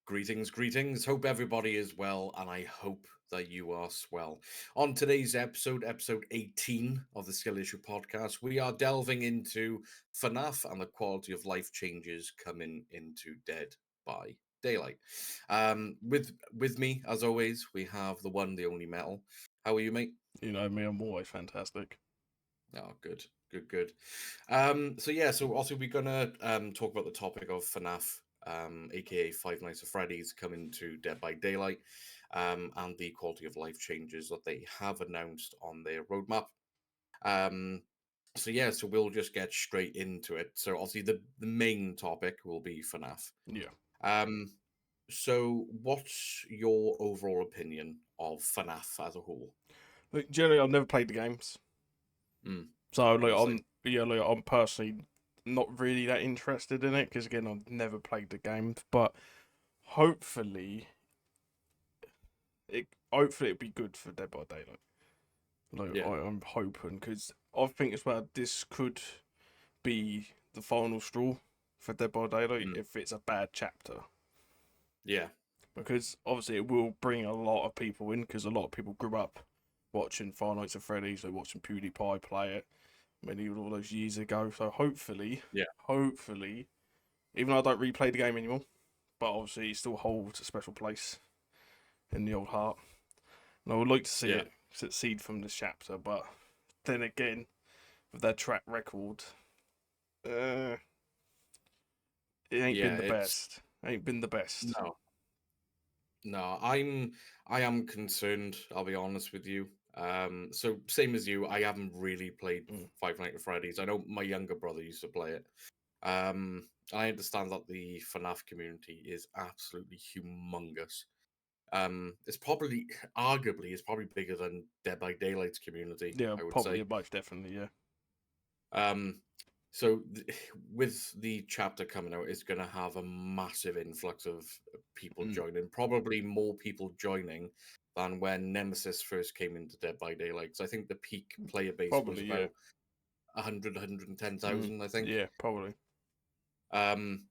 Greetings, greetings. Hope everybody is well, and I hope that you are swell. On today's episode 18 of the Skill Issue podcast, we are delving into FNAF and the quality of life changes coming into Dead by Daylight. With me, as always, we have the one, the only Metal. How are you, mate? You know me, I'm always fantastic. Oh, good, good. So also we're gonna talk about the topic of FNAF, aka Five Nights at Freddy's coming to Dead by Daylight, and the quality of life changes that they have announced on their roadmap. Um, so we'll just get straight into it. So obviously the main topic will be FNAF. Yeah. Um, so what's your overall opinion of FNAF as a whole? Look, generally, I've never played the games, Mm, so like obviously, I'm personally not really that interested in it because again, I've never played the games. But hopefully, hopefully it'd be good for Dead by Daylight. yeah. I'm hoping because I think as well this could be the final straw for Dead by Daylight Mm, if it's a bad chapter. yeah. Because obviously it will bring a lot of people in because a lot of people grew up watching Five Nights at Freddy's, or watching PewDiePie play it many all those years ago. So Yeah. hopefully, even though I don't replay the game anymore, but obviously it still holds a special place in the old heart. And I would like to see Yeah. it succeed from this chapter, but then again, with their track record, uh, it ain't Yeah, been the it's best. Ain't been the best. no, no. I am concerned. I'll be honest with you. So same as you, I haven't really played Mm. Five Nights at Freddy's. I know my younger brother used to play it. I understand that the FNAF community is absolutely humongous. It's probably, arguably, it's probably bigger than Dead by Daylight's community. Yeah, I would probably, say. most definitely, yeah. Um, so with the chapter coming out, it's going to have a massive influx of people Mm. joining. Probably more people joining than when Nemesis first came into Dead by Daylight. So I think the peak player base was Probably, yeah. about 100, Mm. 110,000, I think. Yeah, probably. Um,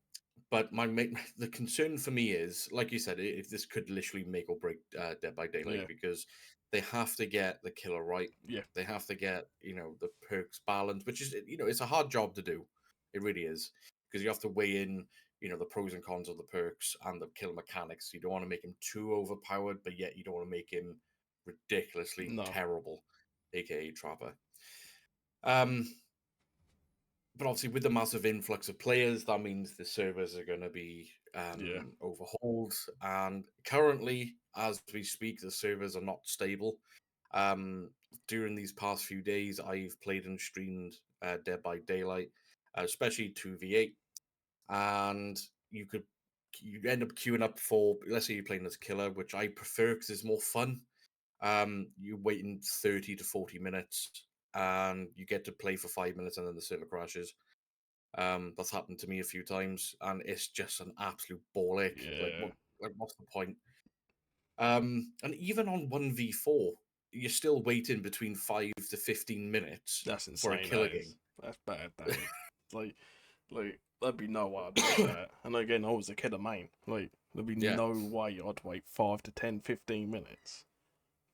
but the concern for me is, like you said, if this could literally make or break Dead by Daylight Yeah, because they have to get the killer right. yeah. They have to get the perks balance, which is it's a hard job to do. It really is because you have to weigh in the pros and cons of the perks and the kill mechanics. You don't want to make him too overpowered, but yet you don't want to make him ridiculously No. terrible, aka Trapper. Um, but obviously with the massive influx of players, that means the servers are going to be Yeah. overhauled. And currently, as we speak, the servers are not stable. Um, During these past few days, I've played and streamed Dead by Daylight, especially 2v8, and you end up queuing up for, let's say you're playing as killer, which I prefer because it's more fun. You're waiting 30 to 40 minutes and you get to play for 5 minutes and then the server crashes. That's happened to me a few times, and it's just an absolute ball ache. Like, Yeah. what's the point? And even on 1v4, you're still waiting between 5 to 15 minutes That's for a insane, killer that is. game. That's bad, that is. Like, there'd be no way I'd wait that. And again, I was a kid of mine. Like, there'd be Yeah, no way I'd wait 5 to 10, 15 minutes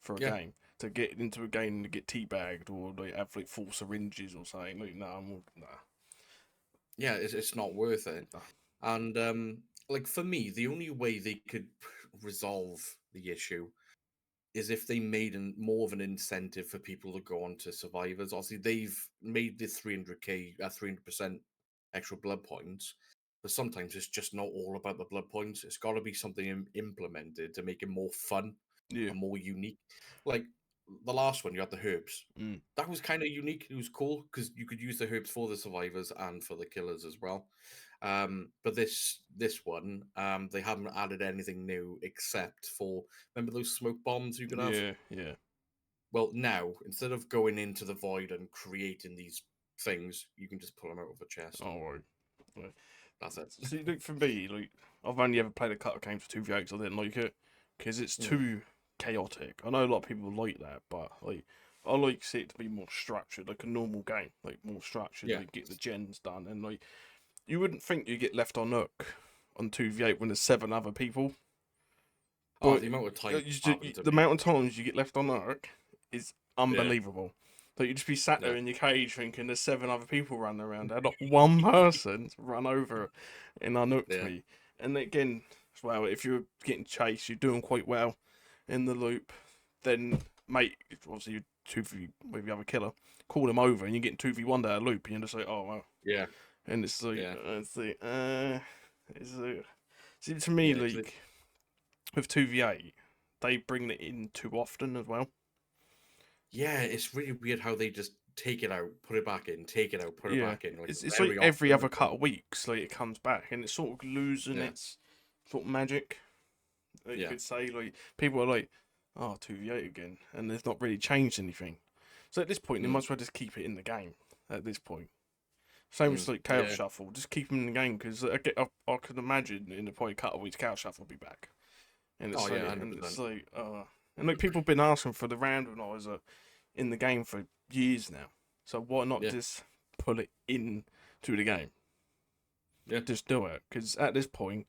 for a yeah, game. To get into a game and get teabagged or like have like full syringes or something. Like, nah. yeah. It's not worth it. Nah. And like for me, the only way they could resolve the issue is if they made more of an incentive for people to go on to survivors. Obviously, they've made the 300k, 300% extra blood points, but sometimes it's just not all about the blood points. It's got to be something implemented to make it more fun Yeah. and more unique. Like the last one, you had the herbs. Mm. That was kind of unique. It was cool because you could use the herbs for the survivors and for the killers as well. But this one, they haven't added anything new except for, remember those smoke bombs you could have? Yeah, yeah. Well, now instead of going into the void and creating these things, you can just pull them out of a chest. Alright. Right. That's it. See, look, for me, like, I've only ever played a couple of games for 2v8, so I didn't like it. Because it's Mm. too chaotic. I know a lot of people like that, but, like, I like it to be more structured, like a normal game. Like, more structured, Yeah, like, get the gens done. And, like, you wouldn't think you get left on hook on 2v8 when there's 7 other people. Oh, But the amount of time happened to the me. amount of times you get left on arc is Yeah, unbelievable. Like you just be sat there yeah, in your cage thinking there's 7 other people running around there, not one person run over and unhooked yeah, me. And again, as well, if you're getting chased, you're doing quite well in the loop, then mate, obviously you 2v with the other killer, call him over and you're getting 2v1 that loop and you're just like, oh well. yeah, And it's like, yeah, it's like, see, to me, yeah. 'Cause like with 2v8, they bring it in too often as well. yeah, it's really weird how they just take it out, put it back in, take it out, put it Yeah, back in, like it's like very every often. other couple of weeks, like it comes back and it's sort of losing Yeah, its sort of magic. Like you yeah, could say, like people are like, oh, 2v8 again, and they've not really changed anything. So at this point, they mm, might as well just keep it in the game. At this point, same as like Chaos yeah. Shuffle, just keep them in the game because I can imagine in the probably couple of weeks, Chaos Shuffle will be back, Oh yeah, 100%. and like people have been asking for the randomizer in the game for years now. So why not Yeah, just pull it in to the game? yeah, Just do it because at this point,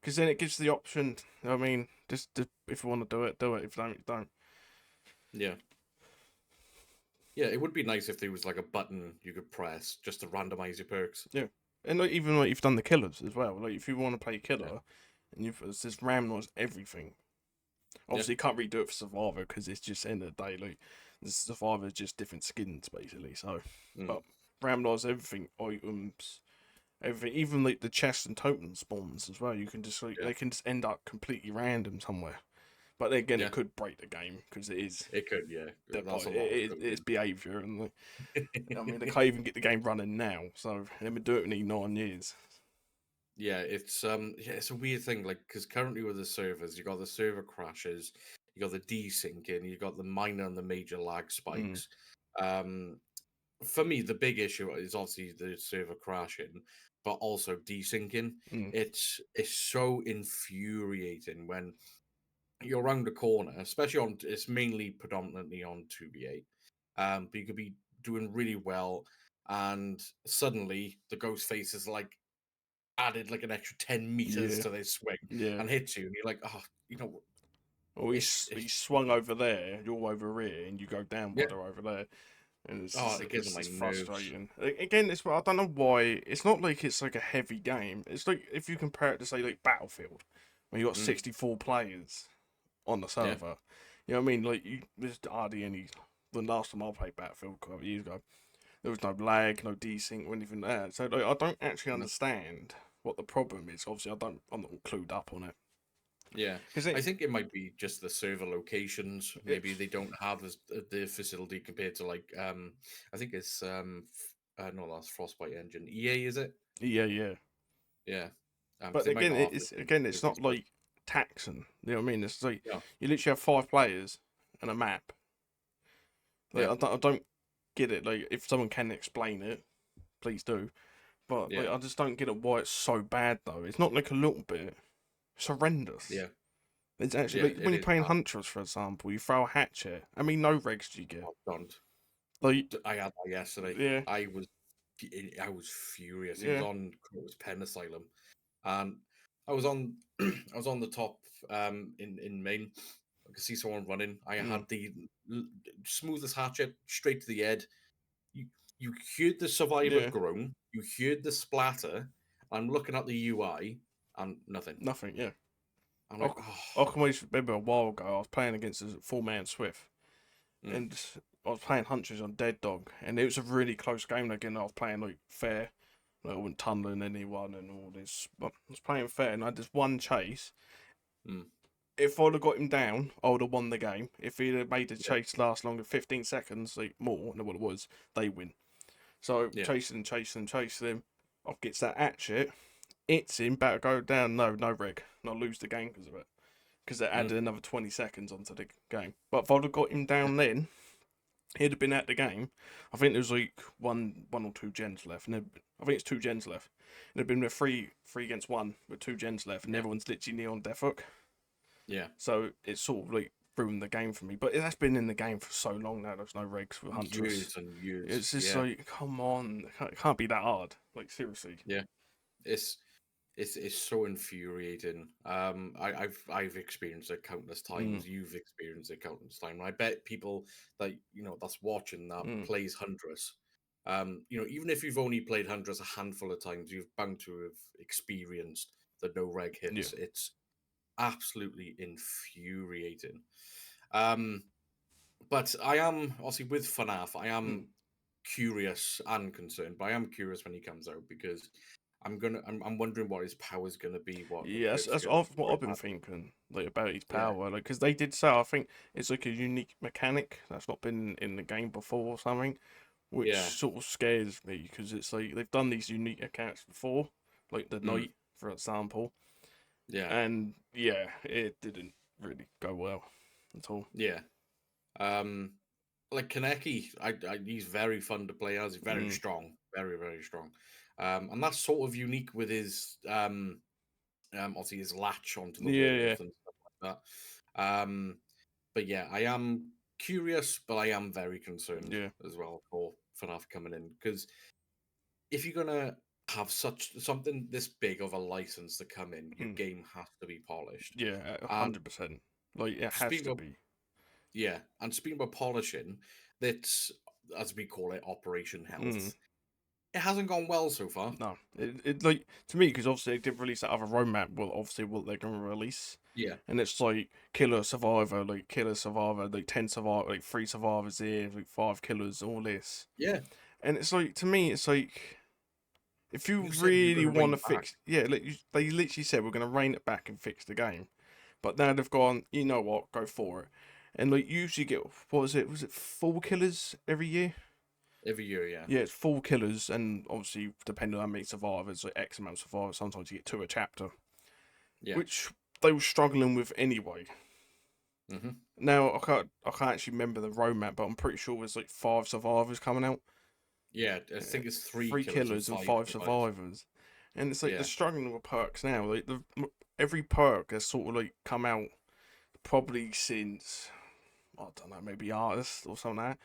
because then it gives the option. I mean, just if you want to do it, do it. If you don't, don't. yeah. Yeah, it would be nice if there was like a button you could press just to randomize your perks. Yeah, and like, even like you've done the killers as well. Like if you want to play Yeah, killer, and you've it's just randomize everything. yeah, Obviously, you can't really do it for survivor because it's just end of the day. Like the survivor is just different skins basically. So, mm, but randomize everything, items, everything, even like the chest and totem spawns as well. You can just like yeah, they can just end up completely random somewhere. But then again, yeah. it could break the game because it is It could, yeah. their That's a lot of it's coding. behaviour and like, I mean they can't even get the game running now. So they've been doing it in 9 years. Yeah, it's a weird thing, like because currently with the servers, you got the server crashes, you got the desyncing, you got the minor and the major lag Mm, spikes. Um, for me, the big issue is obviously the server crashing, but also desyncing. mm, It's so infuriating when you're around the corner, especially on it's mainly predominantly on 2v8. But you could be doing really well, and suddenly the ghost face is like added like an extra 10 meters yeah, to their swing yeah. and hits you, and you're like, oh, you know, Or it's he's swung over there, you're over here, and you go down yeah. while they're over there. And Oh, it gets on it's my just nerves. frustrating. Again, it's I don't know why. It's not like it's like a heavy game. It's like if you compare it to say like Battlefield, when you got Mm, 64 players on the yeah, server. You know what I mean? Like there's hardly any. The last time I played Battlefield a couple of years ago, there was no lag, no desync, or anything like that. So like, I don't actually no, understand what the problem is. Obviously, I'm not clued up on it yeah. because I think it might be just the server locations. it, Maybe they don't have as the facility compared to like I think it's no, that's Frostbite Engine. EA, is it? yeah, yeah. Yeah. Because But they might again, not have the same it's facilities, not but like taxing. You know what I mean? It's like yeah, you literally have 5 players and a map. Like yeah, I don't get it. Like if someone can explain it, please do. But like yeah, I just don't get it why it's so bad though. It's not like a little bit. It's horrendous. yeah, It's actually yeah. like It when you're is playing bad. Hunters, for example, you throw a hatchet. I mean, no regs do you get? Oh, don't. Like I had that yesterday. yeah, I was furious. It was yeah, on Crow's Pen Asylum, and I was on I was on the top in main. I could see someone running. I mm, had the l- smoothest hatchet straight to the head. You you heard the survivor yeah, groan. You heard the splatter. I'm looking at the UI and nothing. nothing. Yeah. I'm I, like, oh, I can always remember a while ago I was playing against a 4-man Swift. mm, And I was playing Huntress on Dead Dog, and it was a really close game. Again, I was playing like fair, like I wasn't tunneling anyone and all this. But I was playing fair, and I had this one chase. mm, If I'd have got him down, I would have won the game. If he'd have made the yeah, chase last longer, 15 seconds, like more than what it was, they win. So yeah, chasing him. I gets that hatchet, hits him, better go down. No rig, and I lose the game because of it. Because it mm, added another 20 seconds onto the game. But if I'd have got him down then, he'd have been at the game. I think there was like one or two gens left, and I think it's 2 gens left. And it'd been a three against one with 2 gens left, and yeah, everyone's literally near on death hook. yeah. So it's sort of like ruined the game for me. But that's been in the game for so long now. There's no regs with Huntress. Years and years. It's just Yeah, like, come on, it can't be that hard. Like seriously. yeah. It's it's so infuriating. I've experienced it countless Mm, times. You've experienced it countless times. I bet people that that's watching that mm, plays Huntress. Even if you've only played Huntress a handful of times, you've bound to have experienced the no reg yeah. hits. It's absolutely infuriating. Um, but I am obviously with FNAF. I Mm. am curious and concerned, but I am curious when he comes out because I'm wondering what his power's gonna be, what the Yeah, perk's that's gonna be what for I've him. been thinking, like about his Yeah, power, like because they did say I think it's like a unique mechanic that's not been in the game before or something, which yeah, sort of scares me because it's like they've done these unique accounts before, like the mm, Knight, for example, yeah, and yeah, it didn't really go well at all. yeah. Um, like Kaneki, he's very fun to play as. He's very Mm. strong, very very strong, and that's sort of unique with his obviously his latch onto the Yeah, yeah, walls and stuff like that. But yeah, I am curious, but I am very concerned yeah, as well for FNAF coming in because if you're gonna have such something this big of a license to come in, your mm. game has to be polished. Yeah, And 100%. Like it has speaking to of be. yeah, and speaking of polishing, that's as we call it, Operation Mm. Health. It hasn't gone well so far. No, it like to me because obviously they did release that other roadmap. Well, obviously what they're gonna release, Yeah, and it's like killer survivor, like 10 survivor, like 3 survivors here, like 5 killers, all this, yeah. and it's like to me, it's like if you You said you're really gonna rein want to it back. fix, yeah, like they literally said we're gonna rein it back and fix the game, but now they've gone, you know what, go for it, and like usually get what was it? Was it 4 killers every year? Every year, yeah. Yeah, it's 4 killers, and obviously depending on how many survivors, like X amount of survivors, sometimes you get 2 a chapter, Yeah. which they were struggling with anyway. Hmm. Now I can't actually remember the roadmap, but I'm pretty sure there's like 5 survivors coming out, Yeah, I think it's three three killers and killers and five 5 survivors, survivors. and it's like they're Yeah. struggling with perks now. Like every perk has sort of like come out probably since I don't know, maybe Artist or something like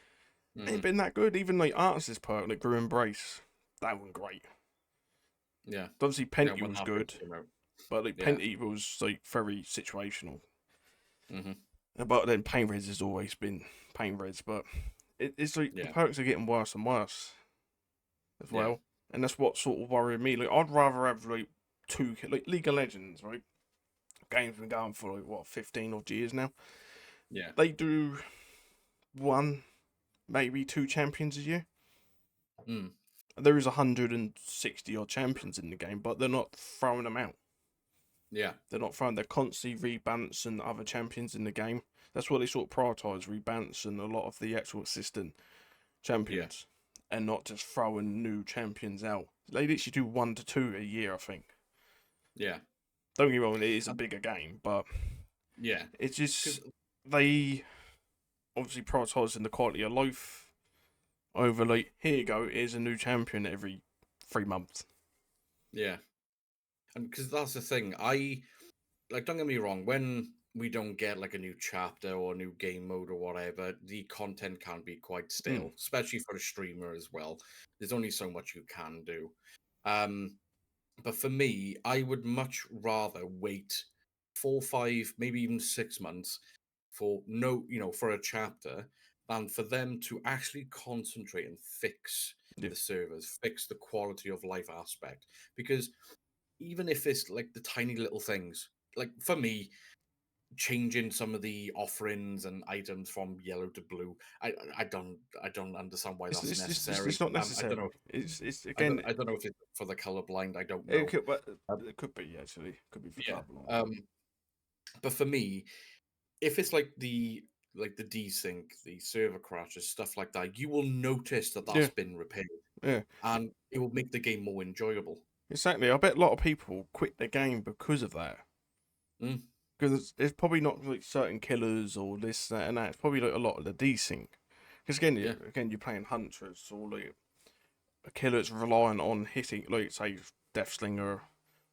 that. Ain't Hmm. been that good. Even like Artist's perk, like Grew Embrace, that one great. Yeah. Obviously Yeah, Penty when was that good. first came out. But like Yeah. Penty was like very situational. Hmm. But then Pain Reds has always been Pain Reds. But it's like the Yeah. perks are getting worse and worse as Yeah. well. And that's what sort of worried me. Like I'd rather have like like League of Legends, right? Game's been going for like what 15 odd years now. Yeah. They do one, maybe 2 champions a year. Mm. There is 160 odd champions in the game, but they're not throwing them out. Yeah. They're not throwing. They're constantly rebalancing other champions in the game. That's what they sort of prioritise, rebalancing a lot of the actual assistant Yeah. champions, and not just throwing new champions out. They literally do 1 to 2 a year, I think. Yeah. Don't get me wrong, it is a Um, bigger game, but yeah. it's Because just they obviously prioritising the quality of life over like here you go, here's a new champion every 3 months. yeah, and because that's the thing, I like. Don't get me wrong. When we don't get like a new chapter or a new game mode or whatever, the content can be quite Mm, stale, especially for a streamer as well. There's only so much you can do. Um, But for me, I would much rather wait 4, 5, maybe even 6 months for for a chapter than for them to actually concentrate and fix yeah, the servers, fix the quality of life aspect. Because even if it's like the tiny little things, like for me, changing some of the offerings and items from yellow to blue, I don't understand why that's it's necessary. not I don't know. necessary. It's again, I don't know if it's for the colorblind. I don't it know. could, but Um, it could be actually, could be for yeah. carbon. But for me, if it's like the desync, the server crashes, stuff like that, you will notice that that's Yeah, been repaired, yeah, and it will make the game more enjoyable. exactly. I bet a lot of people quit the game because of that. Mm, Because it's probably not like certain killers or this, that, and that. It's probably like a lot of the desync. Because yeah, again, you're playing hunters or like a killer that's relying on hitting, like say Deathslinger,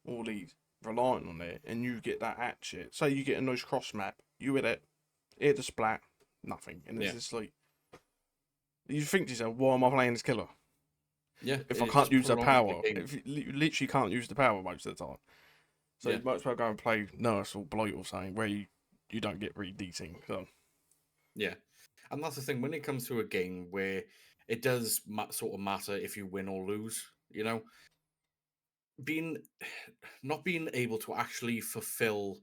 all these relying on it, and you get that at shit. Say you get a nice cross map, you hit it, hit the splat, nothing, and it's yeah, just like you think to yourself, why am I playing this killer? Yeah, If I it's can't use the prolonging the power, game. if you literally can't use the power most of the time, so Yeah, you might as well go and play Nurse or Blight or something where you don't get redeating. So yeah, and that's the thing when it comes to a game where it does sort of matter if you win or lose. You know, being not being able to actually fulfill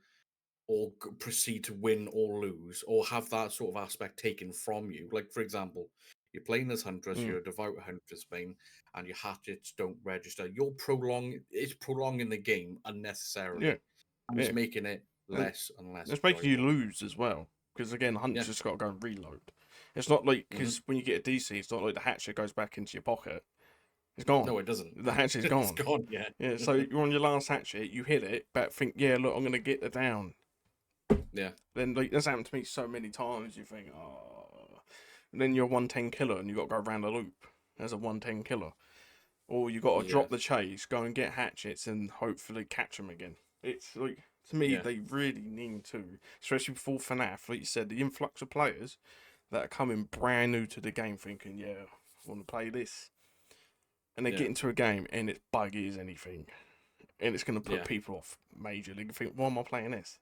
or proceed to win or lose, or have that sort of aspect taken from you. Like, for example, you're playing as Huntress, mm, you're a devout Huntress main, and your hatchets don't register. It's prolonging the game yeah, unnecessarily, and it's yeah, making it and less and less it's making you enjoyable. lose as well because again, Hunt's Yeah. just got to go and reload. It's not like Hmm. because when you get a DC, it's not like the hatchet goes back into your pocket. It's gone. No, it doesn't. The hatchet's It's gone. gone. Yeah. Yeah, so you're on your last hatchet, you hit it, but think, yeah, look, I'm gonna get the down. Yeah. Then like that's happened to me so many times. You think, oh, and then you're 110 killer and you got to go around a loop as a 110 killer, or you got to Yeah. drop the chase, go and get hatchets, and hopefully catch them again. It's like to me, Yeah. they really need to, especially before FNAF, like you said, the influx of players that are coming brand new to the game, thinking, yeah, I want to play this, and they Yeah. get into a game and it's buggy as anything, and it's going to put Yeah. people off majorly. Think, why am I playing this?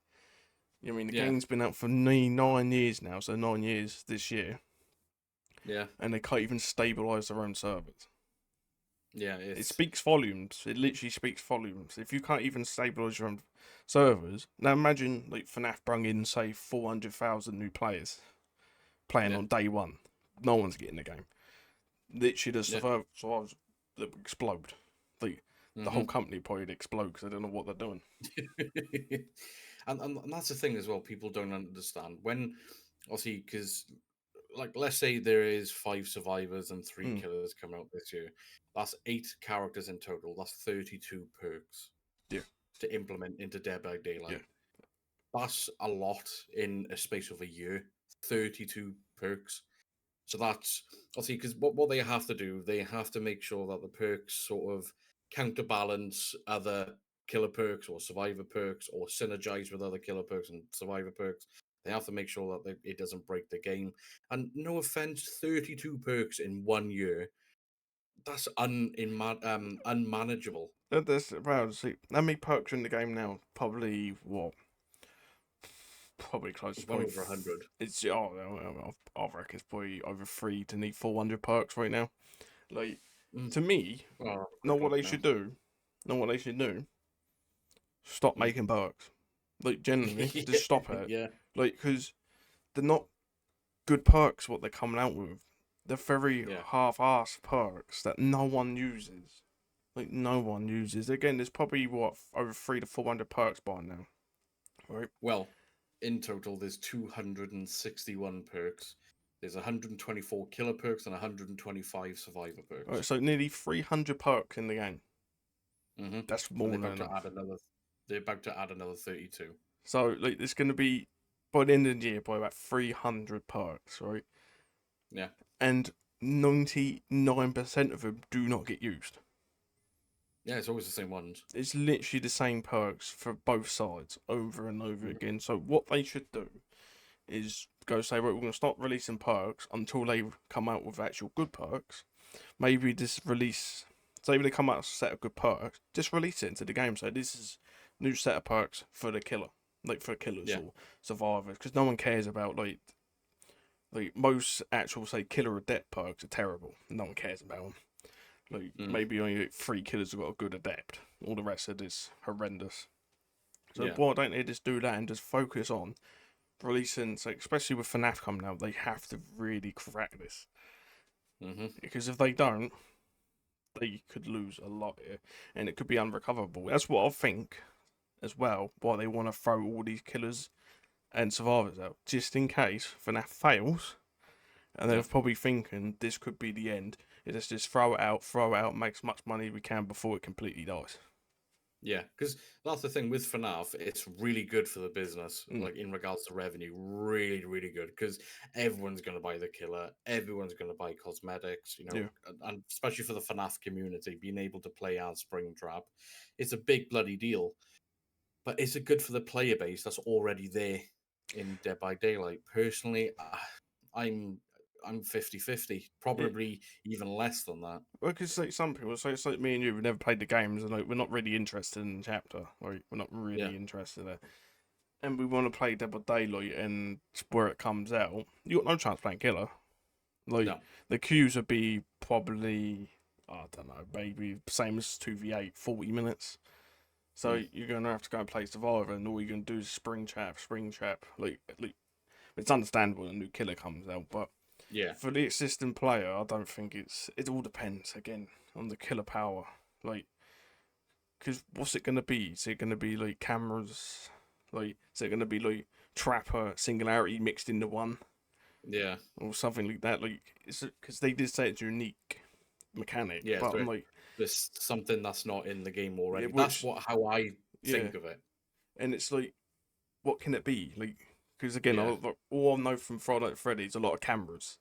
You know, I mean, the Yeah. game's been out for 9 years now, so 9 years this year, Yeah. and they can't even stabilize their own servers. Yeah. It It's speaks volumes. It literally speaks volumes. If you can't even stabilize your own servers, now imagine like FNAF brung in say 400,000 new players playing yeah. on day one. No one's getting the game. Literally, the Yeah. survivors that would explode. The Hmm. whole company probably would explode because they don't know what they're doing. And that's the thing as well. People don't understand when, obviously, because like let's say there is 5 survivors and three Mm, killers come out this year. That's 8 characters in total. That's 32 perks yeah, to implement into Dead by yeah. Daylight. That's a lot in a space of a year. 32 perks. So that's obviously because what they have to do, they have to make sure that the perks sort of counterbalance other killer perks or survivor perks or synergize with other killer perks and survivor perks. They have to make sure that it doesn't break the game. And no offense, 32 perks in 1 year, that's unmanageable. There's well, see, how many perks are in the game now? Probably what? Probably close to Well probably. over 100. It's I reckon it's probably over three to need 400 perks right now. Like Mm. to me, Oh, know quick what look they now. should do. Know what they should do. Stop Mm. making perks. Like genuinely, just stop it. Yeah, Like because they're not good perks. What they're coming out with, they're very yeah. half-assed perks that no one uses. Like no one uses. Again, there's probably what over 300 to 400 perks by now, right? Well, in total, there's 261 perks. There's 124 killer perks and 125 survivor Alright, perks. so nearly 300 perks in the game. Hmm. That's And more than enough. they're about to add another 32. So like, it's going to be by the end of the year by about 300 perks, right? Yeah, And 99% of them do not get used. yeah. It's always the same ones. It's literally the same perks for both sides over and over Mhm. again. So what they should do is go say, right, we're going to stop releasing perks until they come out with actual good perks. Maybe just release, say they come out with a set of good perks, just release it into the game. So this is new set of perks for the killer, like for killers Yeah, or survivors, because no one cares about like most actual say killer adept perks are terrible. No one cares about them. Like mm, maybe only like, 3 killers have got a good adept. All the rest of it is horrendous. So yeah, why don't they just do that and just focus on releasing? So especially with FNAF coming out, they have to really crack this hmm, because if they don't, they could lose a lot here, and it could be unrecoverable. That's what I think as well. Why they want to throw all these killers and survivors out, just in case FNAF fails, and they're yeah. probably thinking this could be the end. Let's just throw it out, make as much money as we can before it completely dies. Yeah, because that's the thing with FNAF, it's really good for the business, Mm, like in regards to revenue, really, really good. Because everyone's going to buy the killer, everyone's going to buy cosmetics, yeah, and especially for the FNAF community, being able to play as Springtrap, it's a big bloody deal. But is it good for the player base that's already there in Dead by Daylight? Personally, I'm I'm 50-50, Yeah. probably even less than that. Well, because like some people, so it's like me and you, we've never played the games, and like we're not really interested in the chapter. Like we're not Yeah, really interested in it, and we want to play Dead by Daylight, and where it comes out, you got no chance playing Killer. Like no, the queues would be probably, I don't know, maybe same as 2v8, 40 minutes. So mm, you're gonna have to go and play Survivor, and all you're gonna do is spring trap, spring trap. Like it's understandable when a new killer comes out, but yeah, for the existing player, I don't think it's. It all depends again on the killer power. Like, because what's it gonna be? Is it gonna be like cameras? Like, is it gonna be like Trapper Singularity mixed into one, yeah, or something like that? Like, is it because they did say it's a unique mechanic, yeah. but So I'm like, there's something that's not in the game yeah, already. That's which how I yeah, think of it. and it's like, what can it be? Like, because again, Yeah, all I know from Friday Night Freddy's a lot of cameras.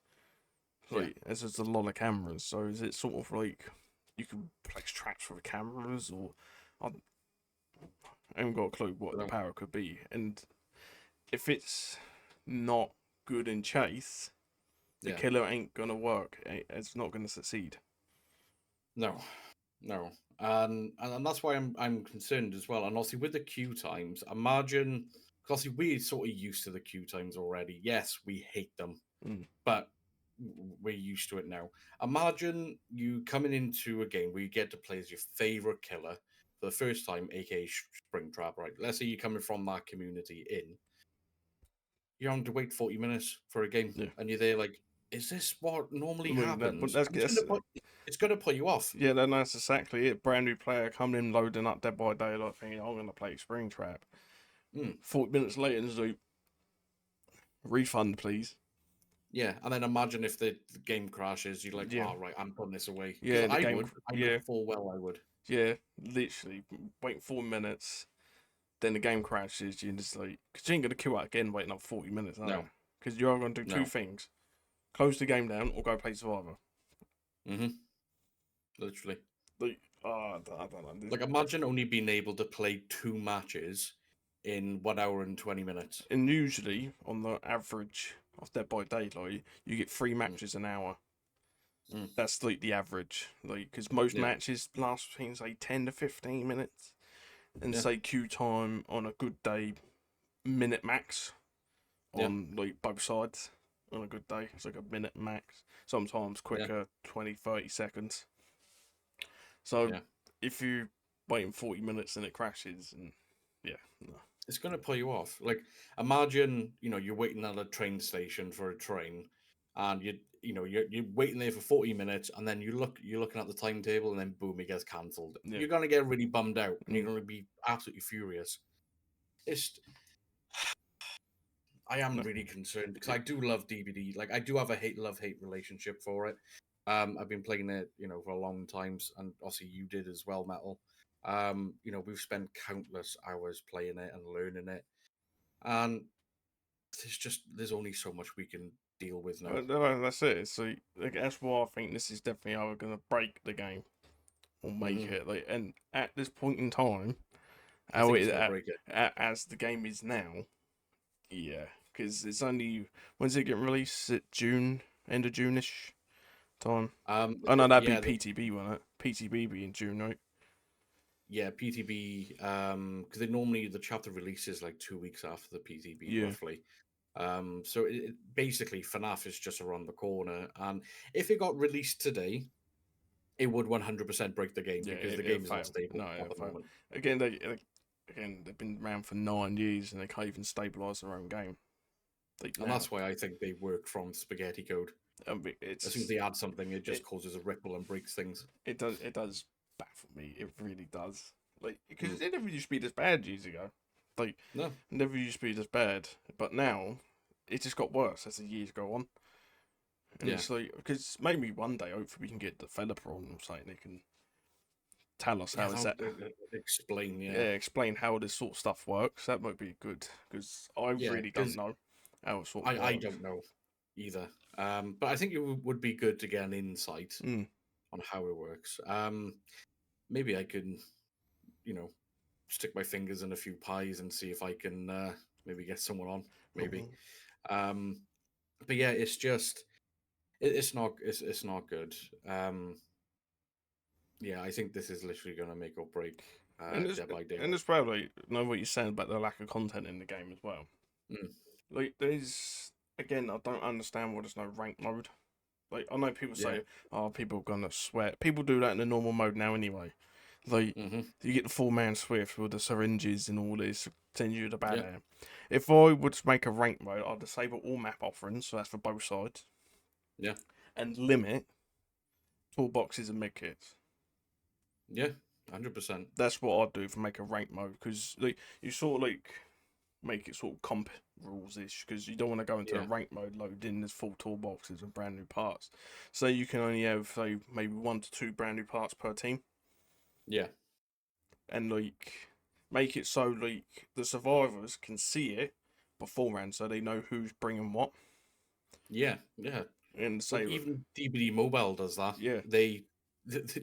yeah. Like, there's just a lot of cameras. So is it sort of like you can place traps with cameras, or I haven't got a clue what the No, power could be. And if it's not good in chase, the yeah, killer ain't gonna work. It's not gonna succeed. no, no. And that's why I'm concerned as well. And obviously with the queue times, imagine because obviously we're sort of used to the queue times already. Yes, we hate them, Mm. but we're used to it now. Imagine you coming into a game where you get to play as your favorite killer for the first time, aka Springtrap, right? Let's say you're coming from that community in, you're having to wait 40 minutes for a game, Yeah. and you're there like, is this what normally I mean, happens? that's, And it's gonna put you off. yeah, that's exactly it. Brand new player coming in, loading up Dead by Daylight, thinking I'm gonna play Springtrap. Mm, 40 minutes later, it's like refund, please. yeah, and then imagine if the game crashes, you're like, Yeah, oh right, I'm putting this away because yeah, the I game. would. I know Yeah, full well I would. yeah, literally wait 4 minutes. Then the game crashes. You're just like, because you ain't gonna queue out again waiting up 40 minutes, are you? No, Because you're gonna do two no. things: close the game down or go play Survivor. Hmm. Literally. Like, I don't know. Like imagine only being able to play 2 matches in 1 hour and 20 minutes. And usually, on the average of Dead by Daylight, you get three Mm, matches an hour. mm, That's like the average. Like, because most yeah, matches last between say 10 to 15 minutes, and yeah, say queue time on a good day, minute max yeah, on like both sides. On a good day, it's like a minute max. Sometimes yeah, quicker, 20, 30 seconds. So yeah. if you waiting 40 minutes and it crashes, and yeah, no. It's gonna put you off. Like imagine, you're waiting at a train station for a train, and you're waiting there for 40 minutes, and then you're looking at the timetable, and then boom, it gets cancelled. Yeah. You're gonna get really bummed out, and you're Mm. gonna be absolutely furious. It's I am No. really concerned because Yeah. I do love DBD. Like I do have a hate relationship for it. I've been playing it, for a long time, and obviously you did as well, Metal. We've spent countless hours playing it and learning it, and there's only so much we can deal with now. That's it. So like, that's why I think this is definitely either gonna break the game or make Hmm. it. Like, and at this point in time, I how think it it's gonna break it. as the game is now, yeah, because it's only when's it getting released? Is it June, end of June-ish time? Oh no, that'd be Yeah, PTB, won't it? PTB be in June, right? yeah, PTB. Because the chapter releases like 2 weeks after the PTB, Yeah, roughly. So basically, FNAF is just around the corner, and if it got released today, it would 100% break the game yeah, because the it'll game is not fail. stable No, at it'll the fail. moment. Again, again they've been around for 9 years and they can't even stabilize their own game. Like And now, that's why I think they work from spaghetti code. As soon as it's they add something, it just it causes a ripple and breaks things. it does baffle me. It really does. Like Mm. because it never used to be this bad years ago. Like No, it never used to be this bad, but now it just got worse as the years go on. And yeah, it's like because maybe one day, hopefully, we can get a developer on site and they can tell us yeah, how is that'll that. explain. Yeah, Yeah, explain how this sort of stuff works. That might be good because I yeah, really don't because know how it sort of I works. don't know either. But I think it would be good to get an insight Mm. on how it works. Maybe I can, you know, stick my fingers in a few pies and see if I can maybe get someone on. Maybe. Mhm. Um, but yeah, it's just. it's not it's not good. Yeah, I think this is literally going to make or break And Dead by and Daylight. as well, like, know what you're saying about the lack of content in the game as well. Mm, Like, there's again, I don't understand why there's no rank mode. Like, I know people yeah. say, "Oh, people are gonna sweat." People do that in the normal mode now anyway. Like, Hmm. you get the 4-man Swift with the syringes and all this, send you the bad Yeah. air. If I would make a rank mode, I'd disable all map offerings, so that's for both sides, Yeah. and limit toolboxes and medkits. Yeah. 100%. That's what I'd do for make a rank mode, because like you sort of like make it sort of comp rules ish, because you don't want to go into a Yeah. rank mode loading there's full toolboxes and brand new parts. So you can only have say maybe 1 to 2 brand new parts per team, Yeah. and like make it so like the survivors can see it beforehand, so they know who's bringing what. Yeah. Yeah. And Well, say even DBD Mobile does that. yeah,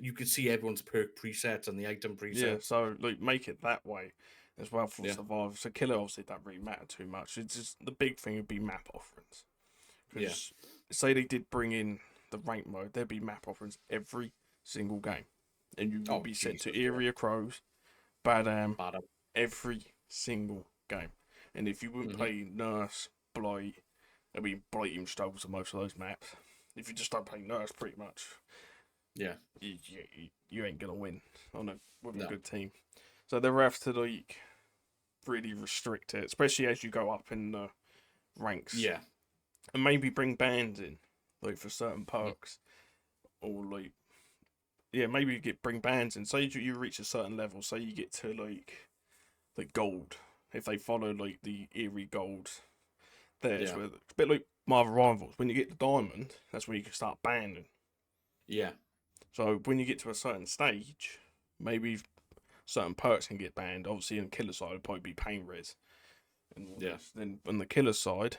You could see everyone's perk presets and the item yeah. presets. So like make it that way as well for Yeah. survivors. So killer obviously don't really matter too much. It's just the big thing would be map offerings. Yeah. Because say they did bring in the rank mode, there'd be map offerings every single game, and you would Oh, be sent to Jesus. Yeah. area crows, badam, Bad. every single game. And if you wouldn't Hmm. play nurse, blight, I mean blight even struggles on most of those maps. If you just don't play nurse, pretty much, Yeah. you ain't gonna win on a with a No. good team. So they have to like really restrict it, especially as you go up in the ranks, Yeah. and maybe bring bans in, like for certain Mhm. perks, or like yeah, maybe you get bring bans in. Say you reach a certain level, say you get to like gold. If they follow like the eerie gold, there's Yeah. where it's a bit like Marvel Rivals. When you get the diamond, that's when you can start banning. Yeah. So when you get to a certain stage, maybe certain perks can get banned. Obviously, on the killer side, it'd probably be pain res and all Yeah. this. Then on the killer side,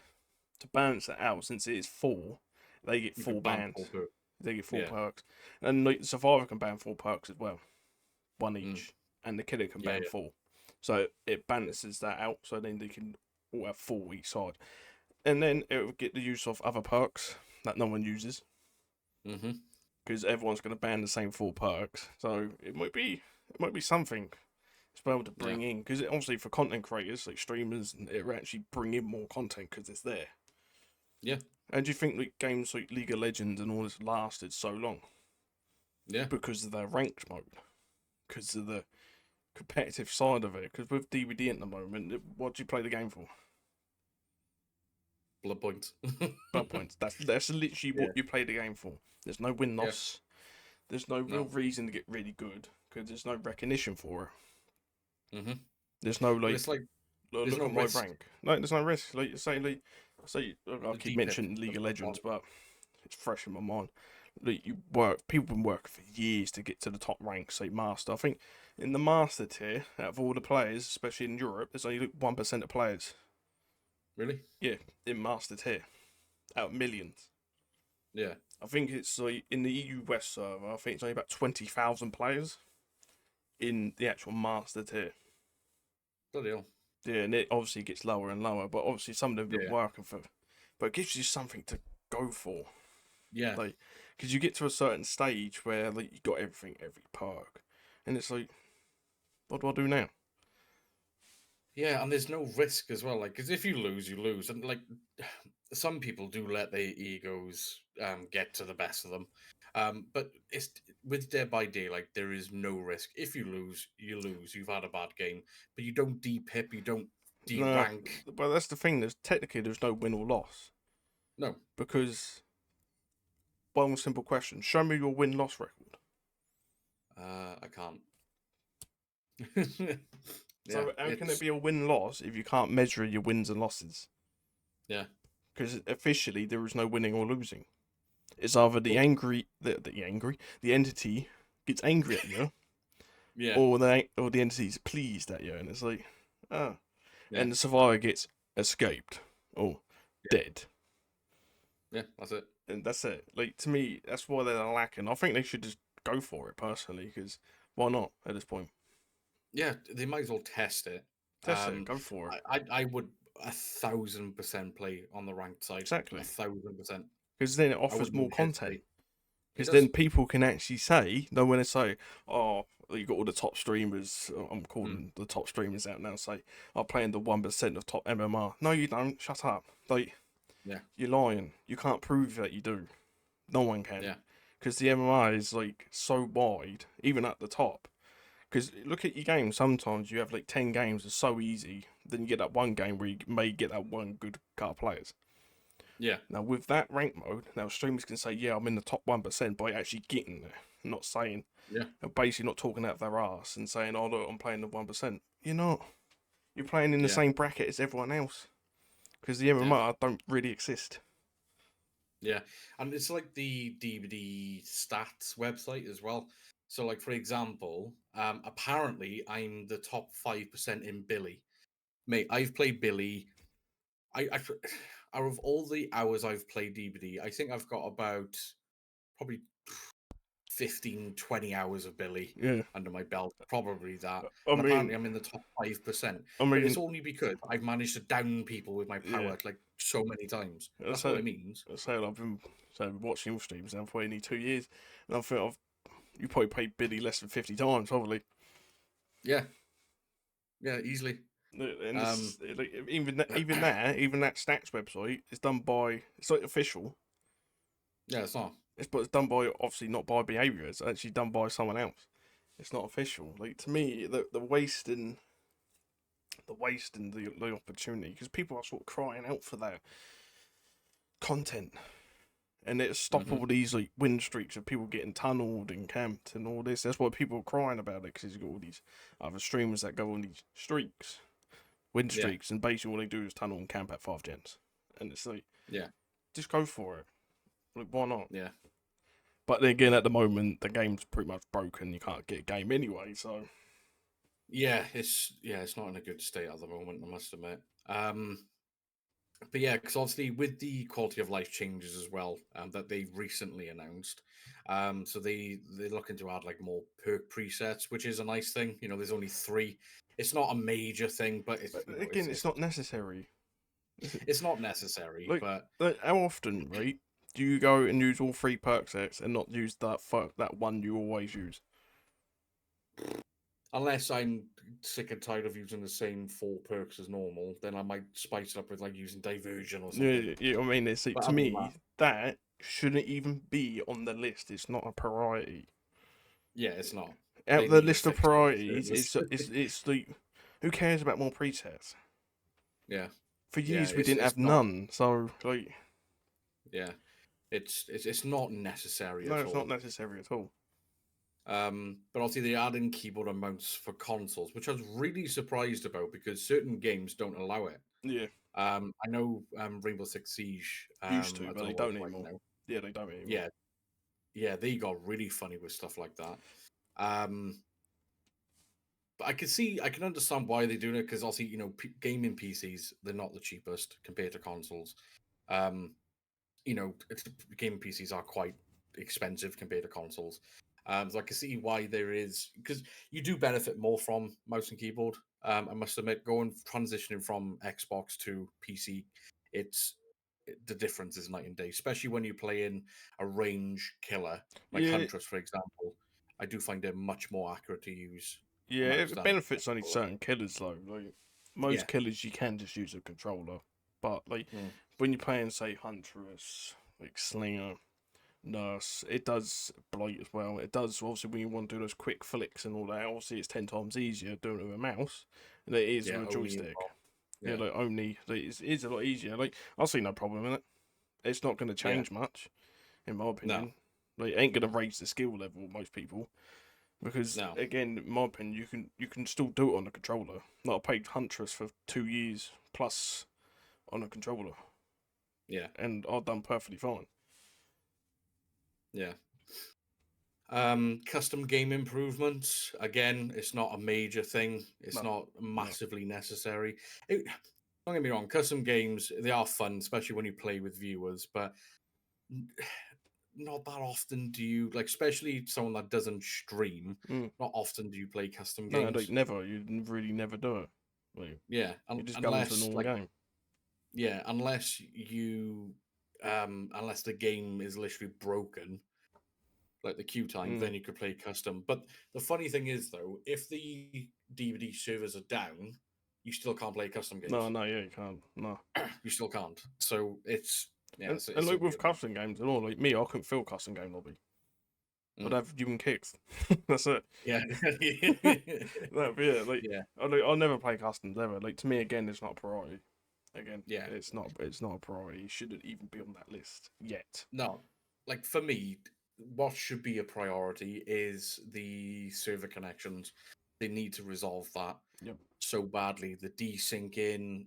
to balance it out, since it is 4, they get You 4 could ban bans. full perk. They get 4 Yeah. perks, and like, the survivor can ban 4 perks as well, one Mm. each, and the killer can Yeah. ban Yeah. 4. So it balances that out. So then they can all have 4 each side, and then it will get the use of other perks that no one uses Hmm. because everyone's going to ban the same 4 perks. So it might be something as well to Yeah. bring in, because obviously for content creators like streamers, it will actually bring in more content because it's there. Yeah. And do you think like games like League of Legends and all this lasted so long? Yeah. Because of their ranked mode, because of the competitive side of it. Because with DBD at the moment, what do you play the game for? Blood points. Blood points. That's literally Yeah. what you play the game for. There's no win Yeah. loss. There's no real No. reason to get really good because there's no recognition for it. Hmm. There's no Well, like, it's like there's look no at my risk. rank. No, there's no risk. Like say I The keep DPIP. mentioning League of That's Legends, one. but it's fresh in my mind. Like people been working for years to get to the top rank, say master. I think in the master tier, out of all the players, especially in Europe, there's only like 1% of players. Really? Yeah, in master tier, out of millions. Yeah. I think it's like in the EU West server. I think it's only about 20,000 players in the actual master tier. Bloody hell. Yeah, and it obviously gets lower and lower, but obviously some of them have been Yeah. working for, but it gives you something to go for. Yeah. Like, because you get to a certain stage where like you got everything, every perk, and it's like, what do I do now? Yeah, and there's no risk as well. Like, because if you lose, you lose, and like some people do let their egos get to the best of them. But it's with Dead by Daylight, there is no risk. If you lose, you lose. You've had a bad game, but you don't depip, you don't No, derank. but that's the thing. There's no win or loss No, because one simple question: show me your win loss record. I can't. Yeah, So how can it it's be a win loss if you can't measure your wins and losses? yeah. Because officially there is no winning or losing. It's either Well, the entity gets angry at you, yeah, or the entity's pleased at you, and it's like, ah, yeah, and the survivor gets escaped or yeah, dead, yeah. That's it. and that's it. Like to me, that's why they're lacking. I think they should just go for it personally, because why not at this point? Yeah, they might as well test it. Test it, go for it. I would 1,000% play on the ranked side. Exactly. 1,000%. because then it I offers wouldn't more even content. hesitate. It Because does. then people can actually say, no, when they say, oh, you got all the top streamers, I'm Mm, calling the top streamers out now, say, I'm playing the 1% of top MMR. No, you don't. Shut up. Like, yeah, you're lying. You can't prove that you do. No one can. yeah, Because the MMR is, like, so wide, even at the top. Because look at your game. Sometimes you have, like, 10 games that's so easy. Then you get that one game where you may get that one good cut of players. yeah, Now, with that rank mode, now streamers can say, yeah, I'm in the top 1% by actually getting there. Not saying, yeah, basically not talking out their ass and saying, oh, look, I'm playing the 1%. You're not. You're playing in the yeah, same bracket as everyone else. Because the yeah, MMR don't really exist. yeah. And it's like the DBD stats website as well. So, like for example, apparently I'm the top 5% in Billy. Mate, I've played Billy. I out of all the hours I've played DBD, I think I've got about probably 15, 20 hours of Billy Yeah. under my belt, probably that. I And apparently mean, I'm in the top 5%. I But it's mean, only because I've managed to down people with my yeah. power like so many times. That's all So, it means. so I've been watching your streams now for only 2 years. And I think you probably played Billy less than 50 times, probably. Yeah, yeah, easily. And Um, this, like, even that stats website is done by, it's like official. yeah, it's not. But it's done by, obviously not by behaviour. It's actually done by someone else. It's not official. Like, to me, the wasting the opportunity, because people are sort of crying out for that content, and it stop Hmm. all these like win streaks of people getting tunneled and camped and all this. That's why people are crying about it, because you've got all these other streamers that go on these streaks, win Yeah, streaks, and basically all they do is tunnel and camp at 5 gens, and it's like, yeah, just go for it. Like, why not? yeah, But then again, yeah. at the moment, the game's pretty much broken. You can't get a game anyway, so It's not in a good state at the moment, I must admit. But yeah, because obviously with the quality of life changes as well that they recently announced, so they're looking to add like more perk presets, which is a nice thing. You know, there's only three. It's not a major thing, but it's but again, it's it's not necessary. it's not necessary. Like, But how often, right? Do you go and use all three perk sets and not use that one you always use? unless I'm sick and tired of using the same four perks as normal, then I might spice it up with like using diversion or something. I mean, it's But to other than that, me that shouldn't even be on the list. It's not a priority. yeah, it's not. Out They of the need to list of fix all the priorities, servers. it's like, who cares about more presets? Yeah, For yeah, years we didn't it's have not. none, so like, Yeah, it's not necessary no, at it's not all. necessary at all. But obviously they add in keyboard and mouse for consoles, which I was really surprised about because certain games don't allow it. Yeah, I know Rainbow Six Siege. used I to, don't but know they what don't it's like anymore. now. Yeah, they don't anymore. Yeah, yeah, they got really funny with stuff like that. Um, but I can understand why they're doing it because obviously gaming PCs they're not the cheapest compared to consoles. Um, gaming PCs are quite expensive compared to consoles. So I can see why there is because you do benefit more from mouse and keyboard. I must admit, going transitioning from Xbox to PC, it's the difference is night and day. Especially when you play in a range killer like Yeah, Huntress, for example. I do find it much more accurate to use a yeah, mouse it than a benefits only controller. certain killers though. Like, most Yeah, killers you can just use a controller, but like, mm, when you're playing, say, Huntress, like Slinger, Nurse, it does blight as well. It does, obviously, when you want to do those quick flicks and all that. Obviously, it's 10 times easier doing it with a mouse than it is yeah, with a only in joystick. Yeah, yeah, like, only, like, it's a lot easier. Like, I see no problem in it. It's not going to yeah, change much, in my no, opinion. Like, it ain't going to raise the skill level of most people, because no, again, in my opinion, you can still do it on a controller. Like, I played Huntress for 2 years plus on a controller, yeah, and I've done perfectly fine. yeah. Custom game improvements. Again, it's not a major thing. It's No, not no. massively necessary. Don't get me wrong, custom games, they are fun, especially when you play with viewers, but n- not that often do you, like, especially someone that doesn't stream, Mm. not often do you play custom No, like, games. never. You really never do it. Like, Yeah, you just go into a unless, normal like, game. yeah, unless you unless the game is literally broken, like the queue time, Mm. then you could play custom. But the funny thing is, though, if the DVD servers are down, you still can't play custom No, games. no, yeah, you can't. No. You still can't. So it's yeah, And it's a like with weird one. custom games and all, like me, I couldn't feel custom game lobby. I'd Mm. have human kicks. That's it. Yeah, That'd be it. Like, yeah, I'll never play customs ever. Like to me, again, it's not a priority. Again, yeah. it's not. It's not a priority. It shouldn't even be on that list yet. No, like for me, what should be a priority is the server connections. They need to resolve that Yep. so badly. The desyncing,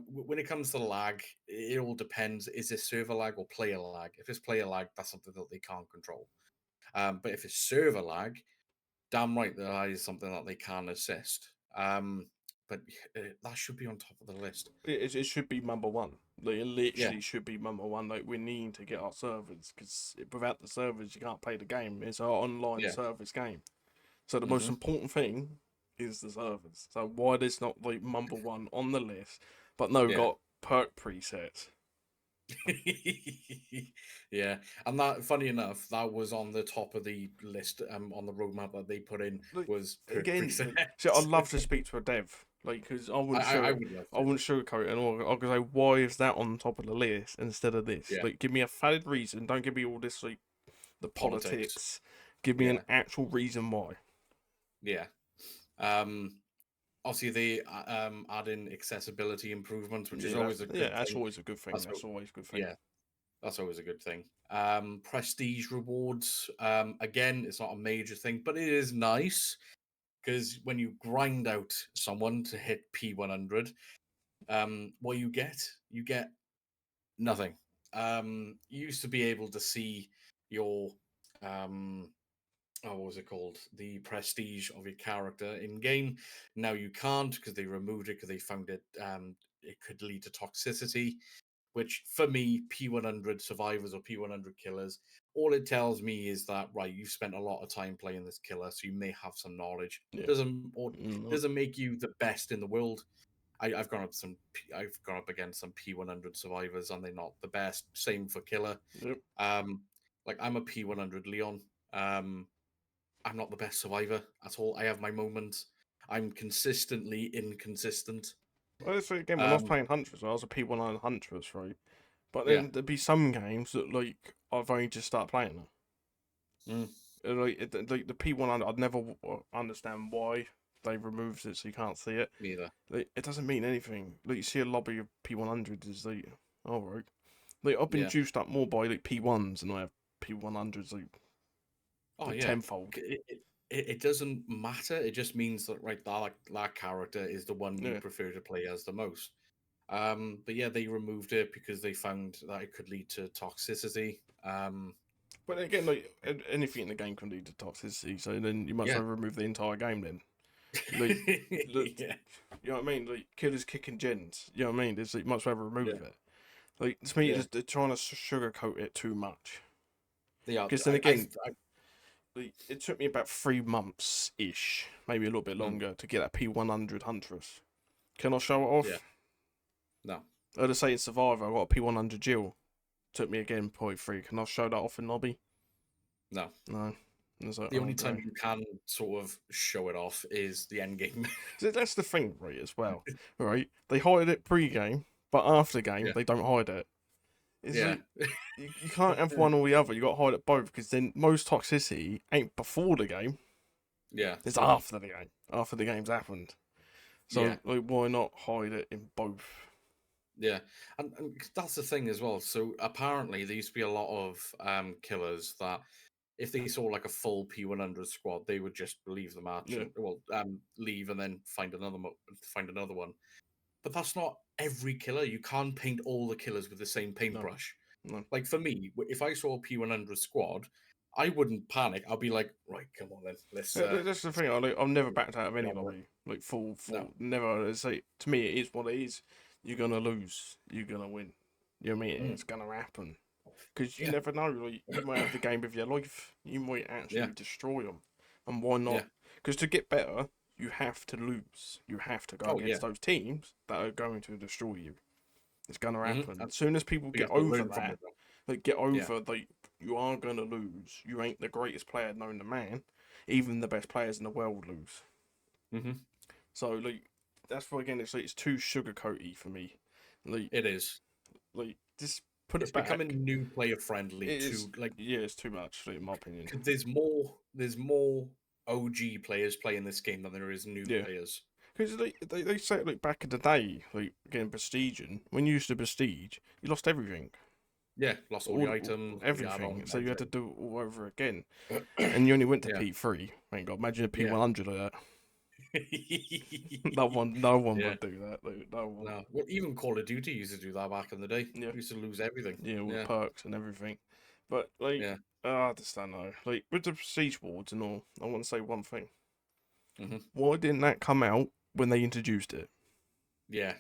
when it comes to lag, it all depends. Is it server lag or player lag? If it's player lag, that's something that they can't control. But if it's server lag, damn right that is something that they can assist. But that should be on top of the list. It should be number one. Like, it Yeah, literally should be number one. Like we need to get our servers because without the servers, you can't play the game. It's our online yeah. service game. So the most Hmm. important thing is the servers. So why this not like number one on the list? But no, Yeah. got perk presets. Yeah, and that, funny enough, that was on the top of the list on the roadmap that they put in Like was perk again, like, see, I'd presets. love to speak to a dev, like, because I would love I to. wouldn't sugarcoat it, and I could say, why is that on top of the list instead of this? Yeah, Like, give me a valid reason. Don't give me all this like the politics. politics. Give me an Yeah, actual reason why. yeah. Um, Obviously they add in accessibility improvements, which is always a good That's thing. always a good thing. That's That's always a good thing. yeah, that's always a good thing. Prestige rewards. Again, it's not a major thing, but it is nice because when you grind out someone to hit P100, what you get nothing. You used to be able to see your what was it called? The prestige of your character in game. Now you can't because they removed it because they found it could lead to toxicity. Which for me, P100 survivors or P100 killers, all it tells me is that right, you've spent a lot of time playing this killer, so you may have some knowledge. Yeah. No. Doesn't make you the best in the world. I've gone up against some P100 survivors, and they're not the best. Same for killer. Yep. Um, like I'm a P100 Leon. I'm not the best survivor at all. I have my moments. I'm consistently inconsistent. Well, so again, when I was Um, playing Huntress, I was a P19 Huntress, right? But yeah. then there'd be some games that like I've only just started playing them. Mm, Like the P100, I'd never understand why they removed it so you can't see it. neither. Like, it doesn't mean anything. Like you see a lobby of P100s, is like, all right. Like I've been Yeah. juiced up more by like P1s and I have P100s Oh like yeah. tenfold. It doesn't matter. It just means that right that character is the one you Yeah. prefer to play as the most. But yeah, they removed it because they found that it could lead to toxicity. But again, like anything in the game can lead to toxicity, so then you might as Yeah. well remove the entire game then. Like, Yeah. you know what I mean? Like killers kicking gens. You know what I mean? It's like much rather remove Yeah. it. Like to me, Yeah. they're trying to sugarcoat it too much. They are. Because then again, like, it took me about 3 months ish, maybe a little bit Mm, longer, to get that P100 Huntress. Can I show it yeah. off? No. Let's say in Survivor, I got a P100 Jill. Took me again 0.3. Can I show that off in lobby? No. No. It's like, The oh, only time great. you can sort of show it off is the end game. So that's the thing, right, as well. Right? They hide it pre-game, but after game, Yeah. they don't hide it. It's Yeah. like, you can't have one or the other. You got to hide it both, because then most toxicity ain't before the game. Yeah. It's after the game. After the game's happened. So, Yeah. like, why not hide it in both? Yeah. And that's the thing as well. So apparently there used to be a lot of killers that if they saw like a full P100 squad, they would just leave the match Yeah. and leave and then find another one. But that's not every killer. You can't paint all the killers with the same No. paintbrush. No. Like for me, if I saw a P100 squad, I wouldn't panic. I'll be like, right, come on then, let's. That's the thing. I've never backed out of any Get on with it. lobby. Like, full. No. Never. It's like, to me, it is what it is. You're going to lose. You're going to win. You know what I mean? Mm. It's going to happen. Because you Yeah. never know. Like, you might have the game of your life. You might actually Yeah. destroy them. And why Yeah. not? Because to get better, you have to lose. You have to go Oh against yeah. those teams that are going to destroy you. It's gonna Mm-hmm. happen. As soon as people We get have to over learn from that, it, though. like get Yeah. over like you are gonna lose. You ain't the greatest player known to man. Even the best players in the world lose. Mm-hmm. So like that's why again it's like it's too sugarcoaty for me. Like It is. just put It's it back. becoming new player friendly It is to like yeah, it's too much in my opinion. because there's more OG players playing this game than there is new Yeah. players. Because they say like back in the day, like again prestige, when you used to prestige, you lost everything, Yeah, lost all the items, all the everything. add-ons, So you had to everything. do it all over again, and you only went to Yeah, P3. Thank God. Imagine a yeah. P100 like that. No one Yeah. would do that. Like, no one. No, well, even Call of Duty used to do that back in the day. Yeah, We used to lose everything. yeah, all the Yeah, perks and everything. But like, yeah, I just don't know. Like with the prestige wards and all, I want to say one thing. hmm Why didn't that come out when they introduced it? yeah.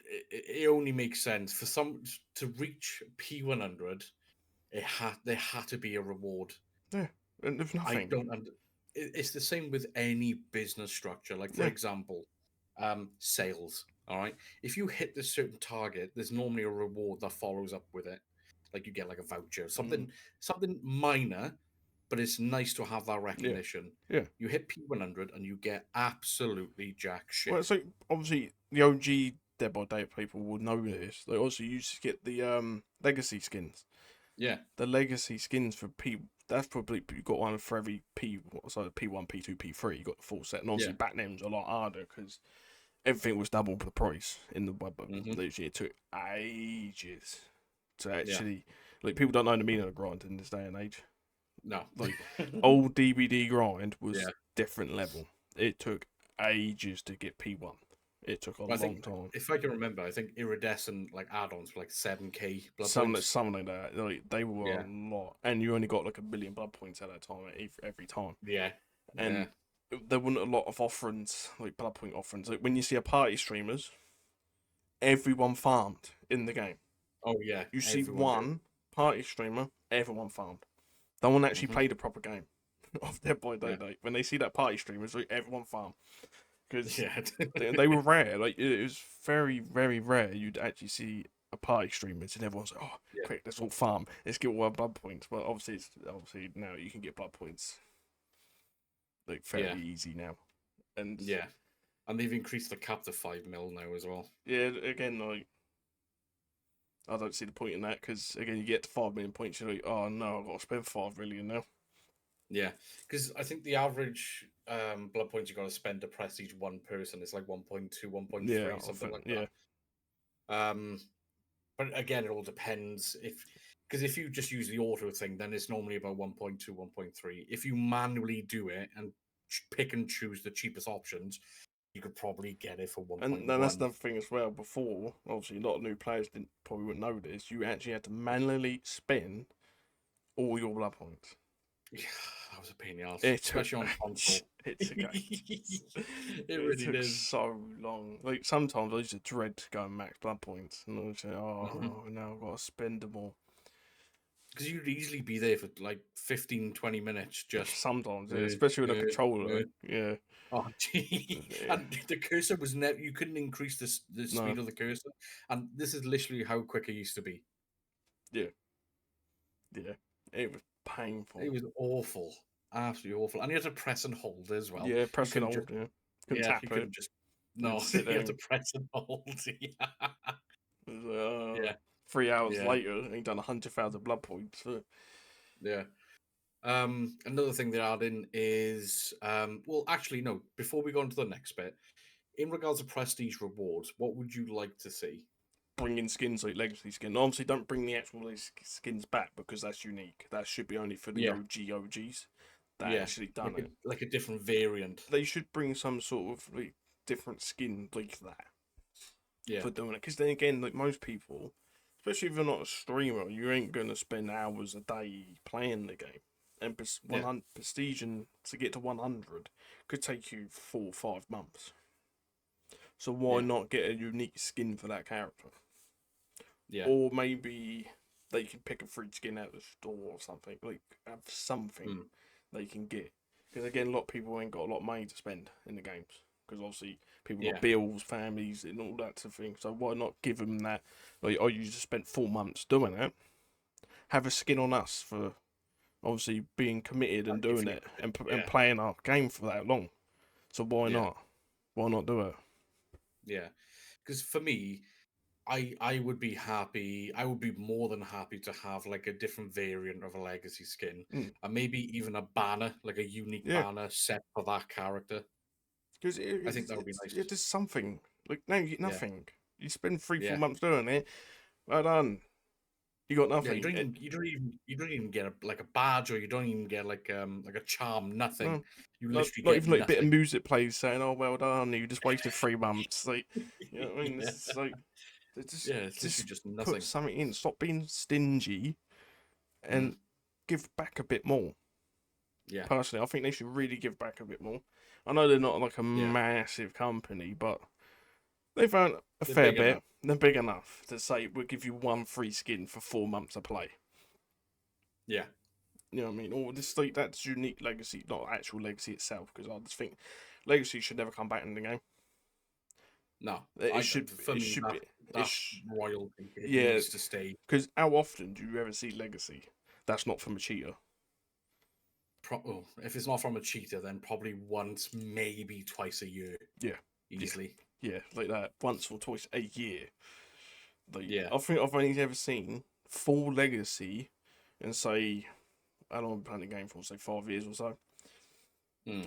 It only makes sense for some to reach P100. There had to be a reward. Yeah, and there's I nothing. don't. It's the same with any business structure. Like for Yeah. example, sales. All right. If you hit this certain target, there's normally a reward that follows up with it. Like you get like a voucher, Mm, something minor, but it's nice to have that yeah. recognition. Yeah. You hit P100 and you get absolutely jack Well, shit. so obviously the OG Dead by Daylight people would know this. They also used to get the legacy skins. Yeah, The legacy skins for P. That's probably you got one for every P. So P1, P2, P3. You got the full set, and yeah. obviously back then was a lot harder because everything was double the price in the web. hmm Literally, it took ages to Yeah. actually like people don't know the meaning of grind in this day and age. No. Like old DBD grind Yeah. was different level. It took ages to get P1. It took a I think long time. if I can remember, I think iridescent like add-ons were like 7k blood Some points. something like that. Like they were a Yeah. lot, and you only got like 1 million blood points at that time every time. Yeah. Yeah. And there weren't a lot of offerings, like blood point offerings. Like when you see a party streamers, everyone farmed in the game. Oh yeah. You see Everyone did. one party streamer, everyone farmed. No one actually hmm played a proper game of Dead by Yeah. Daylight. When they see that party streamers, like everyone farmed because Yeah. they were rare. Like it was very, very rare. You'd actually see a party streamers and everyone's like, "Oh, Yeah. quick, let's all farm. Let's get all our blood points." Well, obviously now you can get blood points like fairly Yeah. easy now. And Yeah. And they've increased the cap to 5 mil now as well. yeah, again, like I don't see the point in that because again, you get to 5 million points, you're like, "Oh no, I've got to spend 5 million now." Yeah. Because I think the average blood points you got to spend to prestige one person is like 1.2, Yeah, 1.3, something like yeah, that. But again, it all depends because if you just use the auto thing, then it's normally about 1.2, 1.3. If you manually do it and pick and choose the cheapest options, you could probably get it for and then that's 1.1. another thing as well. Before, obviously, a lot of new players didn't probably wouldn't know this. You actually had to manually spend all your blood points. Yeah, that was a pain in the ass, It took especially on console. it took It it really took did. so long. Like sometimes I used to dread to go and max blood points, and I was like, Mhm. oh, now I've got to spend them all. Because you'd easily be there for like 15, 20 minutes just. Sometimes, yeah, especially with a Uh. controller, yeah, Oh, gee. yeah. And the cursor was never, you couldn't increase the No, speed of the cursor. And this is literally how quick it used to be. yeah, yeah, it was It painful. was awful. Absolutely awful. And you had to press and hold as well. Yeah, You press and couldn't just, hold, yeah, couldn't yeah, tap you it. couldn't just, You had no, to sit you there. had to And, press and hold. Yeah. it was like, Yeah. 3 hours Yeah. later, and he done 100,000 blood points. Yeah. Another thing they're adding is, well, actually, no, before we go on to the next bit, in regards to prestige rewards, what would you like to see? Bringing skins like legacy skin. Obviously, don't bring the actual skins back because that's unique. That should be only for the Yeah. OGs that Yeah. actually done it. Like a different variant. They should bring some sort of like different skin like that Yeah. for doing it. Because then again, like most people, especially if you're not a streamer, you ain't gonna spend hours a day playing the game. And Yeah. 100 prestige and to get to 100 could take you 4 or 5 months. So why Yeah. not get a unique skin for that character? Yeah. Or maybe they can pick a free skin out of the store or something. Like have something Mm. they can get. Because again, a lot of people ain't got a lot of money to spend in the games. because obviously people got Yeah, bills, families, and all that sort of thing. So why not give them that? Like, oh, you just spent 4 months doing it. Have a skin on us for obviously being committed and if doing you, it and yeah, playing our game for that long. So why yeah, not? Why not do it? yeah. Because for me, I would be happy. I would be more than happy to have like a different variant of a legacy skin, Mm, and maybe even a banner, like a unique yeah, banner set for that character. because I think that would be nice. it's just something. Like now you get Yeah, nothing. You spend three, four yeah, months doing it. Well done. You got yeah. nothing. You don't even get like a badge, or you don't even get like a charm. Nothing. No, You literally not get even like a bit of nothing. music plays saying, "Oh, well done, you just wasted 3 months." Like, you know what I mean? Yeah, This is like, just yeah. It's literally just just put nothing. something in. Stop being stingy Mm, and give back a bit more. yeah, Personally, I think they should really give back a bit more. I know they're not like a yeah. massive company, but they've earned a They're fair big bit. enough. They're big enough to say we'll give you one free skin for 4 months of play. Yeah. You know what I mean? Or this like that's unique legacy, not actual legacy itself. Because I just think legacy should never come back in the game. No, It should for it me should be it that's royalty. It yeah. needs to stay. Because how often do you ever see legacy? That's not from a cheater. If it's not from a cheater, then probably once, maybe twice a year, Yeah, yeah, easily. yeah. Like that once or twice a year. Like Yeah, I think I've only ever seen full legacy and say I don't know, playing the game for say 5 years or so. mm.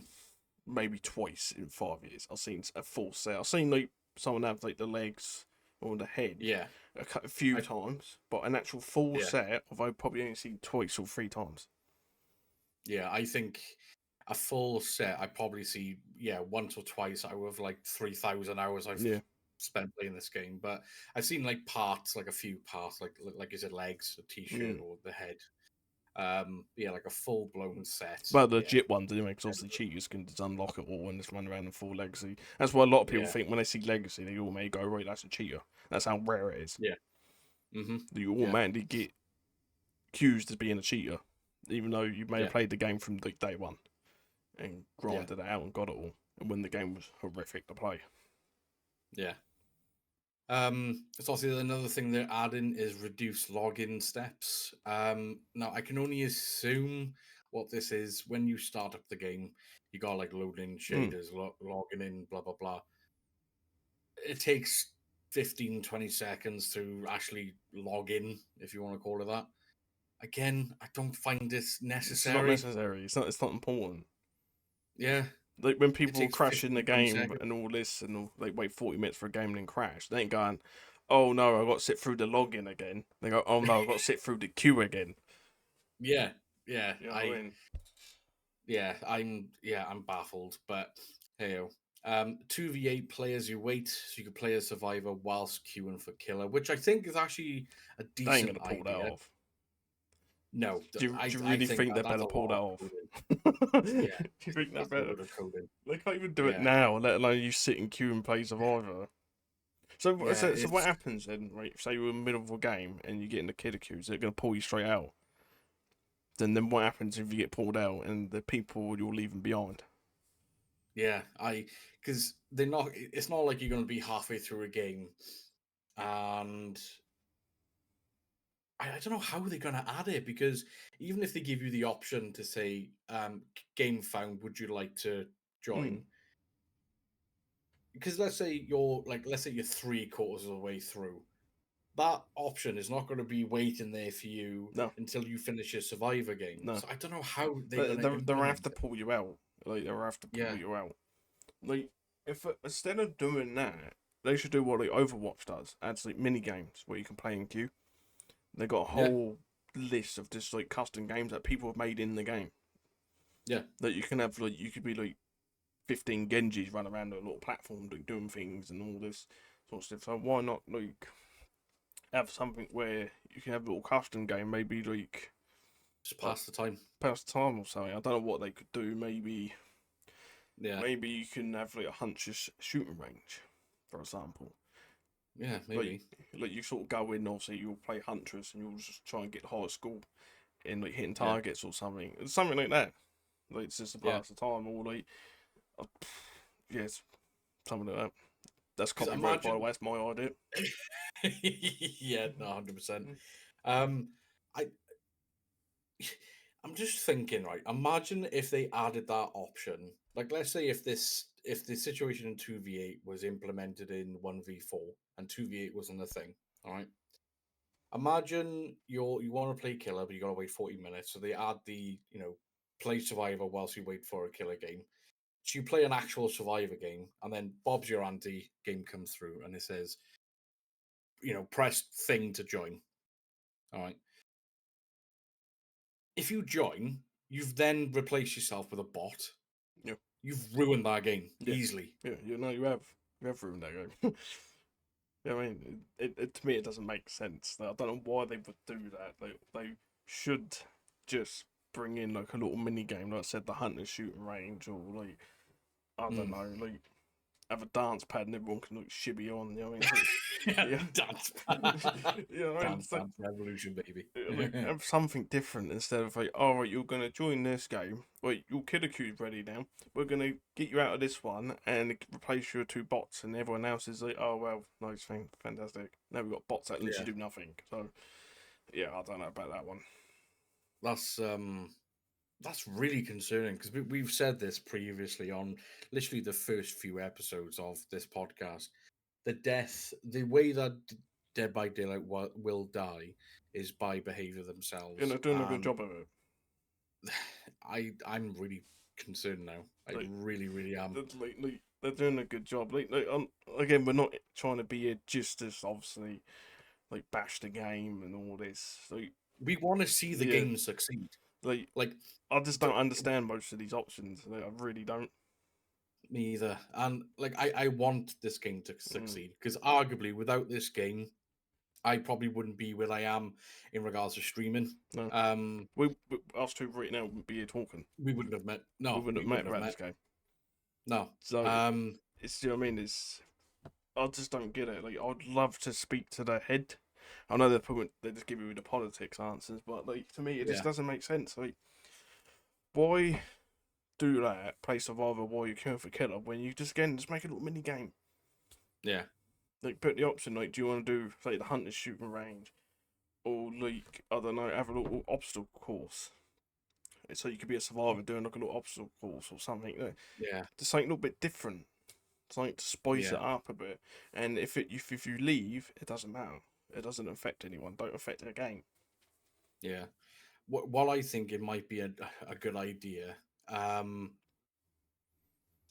Maybe twice in 5 years. I've seen a full set. I've seen like someone have like the legs or the head Yeah, a few I, times, but an actual full yeah, set I've probably only seen twice or 3 times. yeah. I think a full set, I probably see, yeah, once or twice out of like 3,000 hours I've Yeah. spent playing this game. But I've seen like parts, like a few parts, like is it legs, a t-shirt, Mm. or the head. Yeah, like a full blown set. Well, the Yeah, legit ones anyway, because obviously cheaters can just unlock it all and just run around in full legacy. That's why a lot of people yeah, think when they see legacy, they automatically go, right, that's a cheater. That's how rare it is. yeah. Mm-hmm. You Yeah, automatically get accused as being a cheater, even though you may have yeah, played the game from like day one and yeah, grinded it out and got it all, and when the game was horrific to play. yeah. It's also another thing they're adding is reduced login steps. Now I can only assume what this is. When you start up the game, you got like loading Mm. shaders, logging in, blah blah blah. It takes 15, 20 seconds to actually log in, if you want to call it that. Again, I don't find this It's not necessary. necessary. It's not important. Yeah, Like when it people takes crash in the 15, 20 game seconds. and all this, and all, they wait 40 minutes for a game and then crash. They ain't going, "Oh no, I got to sit through the login again." They go, "Oh no, I got to sit through the queue again." Yeah, yeah. You know what I mean? I'm baffled, but hey, 2v8 players you wait, so you can play a survivor whilst queuing for killer, which I think is actually a They ain't decent gonna pull that idea. off. No, Do you I really think think they're that's better a pull that lot of off? coding. Do Yeah, you think they're that's a better? load of coding. They can't even do it Yeah, now, let alone you sit in queue and play Survivor. So, yeah, so what it's happens then, right? Say you're in the middle of a game and you get in the killer queue, they're going to pull you straight out. Then what happens if you get pulled out and the people you're leaving behind? yeah, because they're not. It's not like you're going to be halfway through a game, and I don't know how they're going to add it because even if they give you the option to say, game found, would you like to Mm, join? Because let's say you're 3/4 of the way through. That option is not going to be waiting there for you no, until you finish your survivor game. no. So I don't know how they're They, going to they're have implement to it. pull you out. Like, they'll have to pull Yeah, you out. Like, if instead of doing that, they should do what like Overwatch does. Add like mini games where you can play in queue. They got a yeah, whole list of just like custom games that people have made in the game. yeah, That you can have like you could be like 15 Genjis run around a little platform doing things and all this sort of stuff. So why not like have something where you can have a little custom game, maybe like just uh, pass the time. pass time or something. I don't know what they could do. Yeah, Maybe you can have like a hunter's shooting range, for example. yeah, Like maybe. like you sort of go in, obviously you'll play huntress and you'll just try and get the highest score in like hitting Yeah, targets or something. Something like that. Like it's just to yeah, pass the time or like uh, yes. something like that. That's Because copyright, by the imagine, way. That's my idea. yeah, no, 100%. Mm. Um, I I'm just thinking, right? Imagine if they added that option. Like, let's say if the situation in 2v8 was implemented in 1v4 and 2v8 wasn't a thing, all right? Imagine you want to play killer, but you gotta wait 40 minutes. So they add the, play survivor whilst you wait for a killer game. So you play an actual survivor game, and then Bob's your auntie game comes through and it says, press thing to join. All right. If you join, you've then replaced yourself with a bot. Yeah, You've ruined that game yeah, easily. yeah. You know, you have ruined that game. Yeah, I mean, to me it doesn't make sense. I don't know why they would do that. They should just bring in like a little mini game, like I said, the hunter shooting range, or like I don't Mm. know, like have a dance pad and everyone can like shibby on. You know what I mean? Like, Yeah, yeah, dance, you know what I mean? dance, dance revolution, baby. Like have something different instead of like, all right, you're gonna join this game. Wait, your killer queue's ready now. We're gonna get you out of this one and replace you with two bots, and everyone else is like, oh well, nice thing, fantastic. Now we've got bots that literally Yeah, do nothing. So yeah, I don't know about that one. that's that's really concerning because we've said this previously on literally the first few episodes of this podcast. The way that Dead by Daylight will die is by behavior You themselves, know, doing a good and job of it. I'm really concerned now. I Like, really, really am. they're doing a good job. Again, we're not trying to be here just as obviously like bash the game and all this. Like, We want to see the yeah, game succeed. like Like, I just d- don't understand most of these options. Like, I really don't. me either. And like, I want this game to Mm, succeed because arguably, without this game, I probably wouldn't be where I am in regards to streaming. no, Um, we us two right now wouldn't be here talking. we wouldn't have met. We No, wouldn't we have met wouldn't have about met. this game. No. So Um, it's, you know what I mean? It's, I just don't get it. Like, I'd love to speak to the head. I know they just give you the politics answers, but like to me, it just yeah, doesn't make sense. Like, why do that? Play Survivor while you're queuing for killer when you just make a little mini game. yeah, Like, put the option like, do you want to do say the hunter's shooting range, or like I don't know, have a little obstacle course. So you could be a survivor doing like a little obstacle course or something. yeah, Just something a little bit different. Something to spice yeah, it up a bit. And if you leave, it doesn't matter. It doesn't affect anyone. Don't affect the game. yeah. What I think it might be a good idea. Um,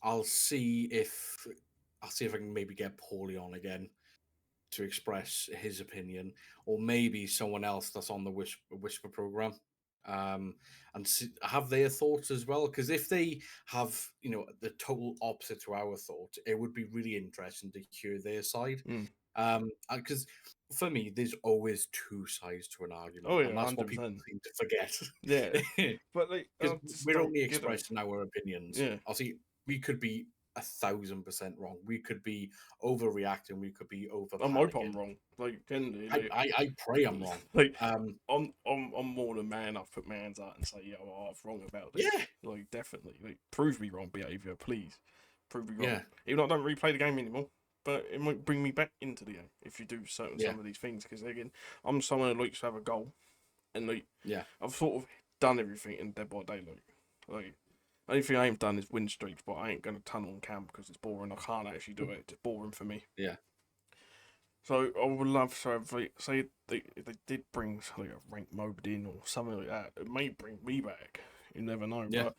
I'll see if I'll see if I can maybe get Paulie on again to express his opinion, or maybe someone else that's on the Whisper program, and have their thoughts as well. Because if they have, the total opposite to our thought, it would be really interesting to hear their side. Mm. Because for me, there's always two sides to an argument, Oh and yeah, that's what people 100%. seem to forget. Yeah, but like Because I just we're don't only get it. expressing our opinions. Yeah, Obviously, we could be 1,000% wrong. We could be overreacting. We could be over I hope I'm panicking. wrong. Like generally, I pray I'm wrong. like Um, I'm more than man. I've put my hands out and say, yeah, well, I was wrong about this. yeah, Like definitely, like prove me wrong, behaviour, please. Prove me wrong. yeah, Even though I don't replay the game anymore, but it might bring me back into the game if you do yeah, some of these things. Because again, I'm someone who likes to have a goal, and like yeah, I've sort of done everything in Dead by Daylight. Like only thing I ain't done is win streaks, but I ain't gonna tunnel on cam because it's boring. I can't actually do it. It's boring for me. yeah, So I would love to have, like, say if they did bring like a ranked mode in or something like that. It may bring me back. You never know. yeah, But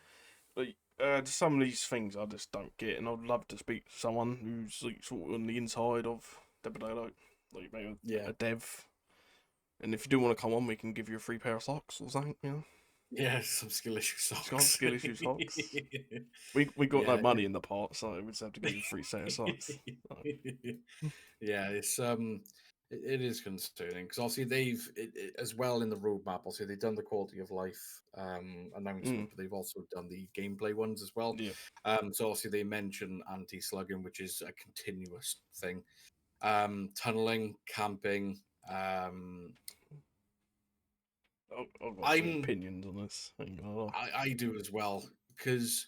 like some of these things I just don't get, and I'd love to speak to someone who's like sort of on the inside of Dead by Daylight, like maybe yeah, a dev. And if you do want to come on, we can give you a free pair of socks or something. You know, yeah. Some skill issue socks. skill issue socks. We got no Yeah, money in the pot, so we just have to give you a free set of socks. yeah. It is concerning because obviously as well in the roadmap. Obviously they've done the quality of life Mm, announcement, but they've also done the gameplay ones as well. yeah. So obviously they mention anti-slugging, which is a continuous thing. Tunneling, camping. I've got some I'm opinions on this. Ain't gonna lie. I do as well because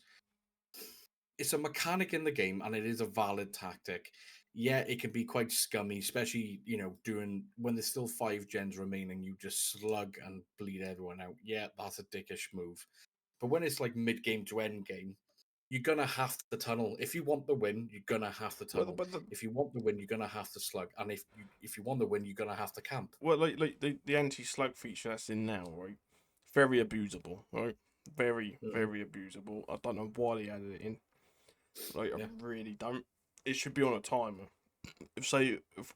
it's a mechanic in the game, and it is a valid tactic. Yeah, it can be quite scummy, especially doing when there's still 5 gens remaining. You just slug and bleed everyone out. Yeah, that's a dickish move. But when it's like mid game to end game, you're gonna have to tunnel. If you want the win, you're gonna have to Well, tunnel. but the, If you want the win, you're gonna have to slug. And if you want the win, you're gonna have to camp. well, like the anti-slug feature that's in now, right? Very abusable, right? Very, Hmm. very abusable. I don't know why they added it in. Like, I Yeah, really don't. It should be on a timer. If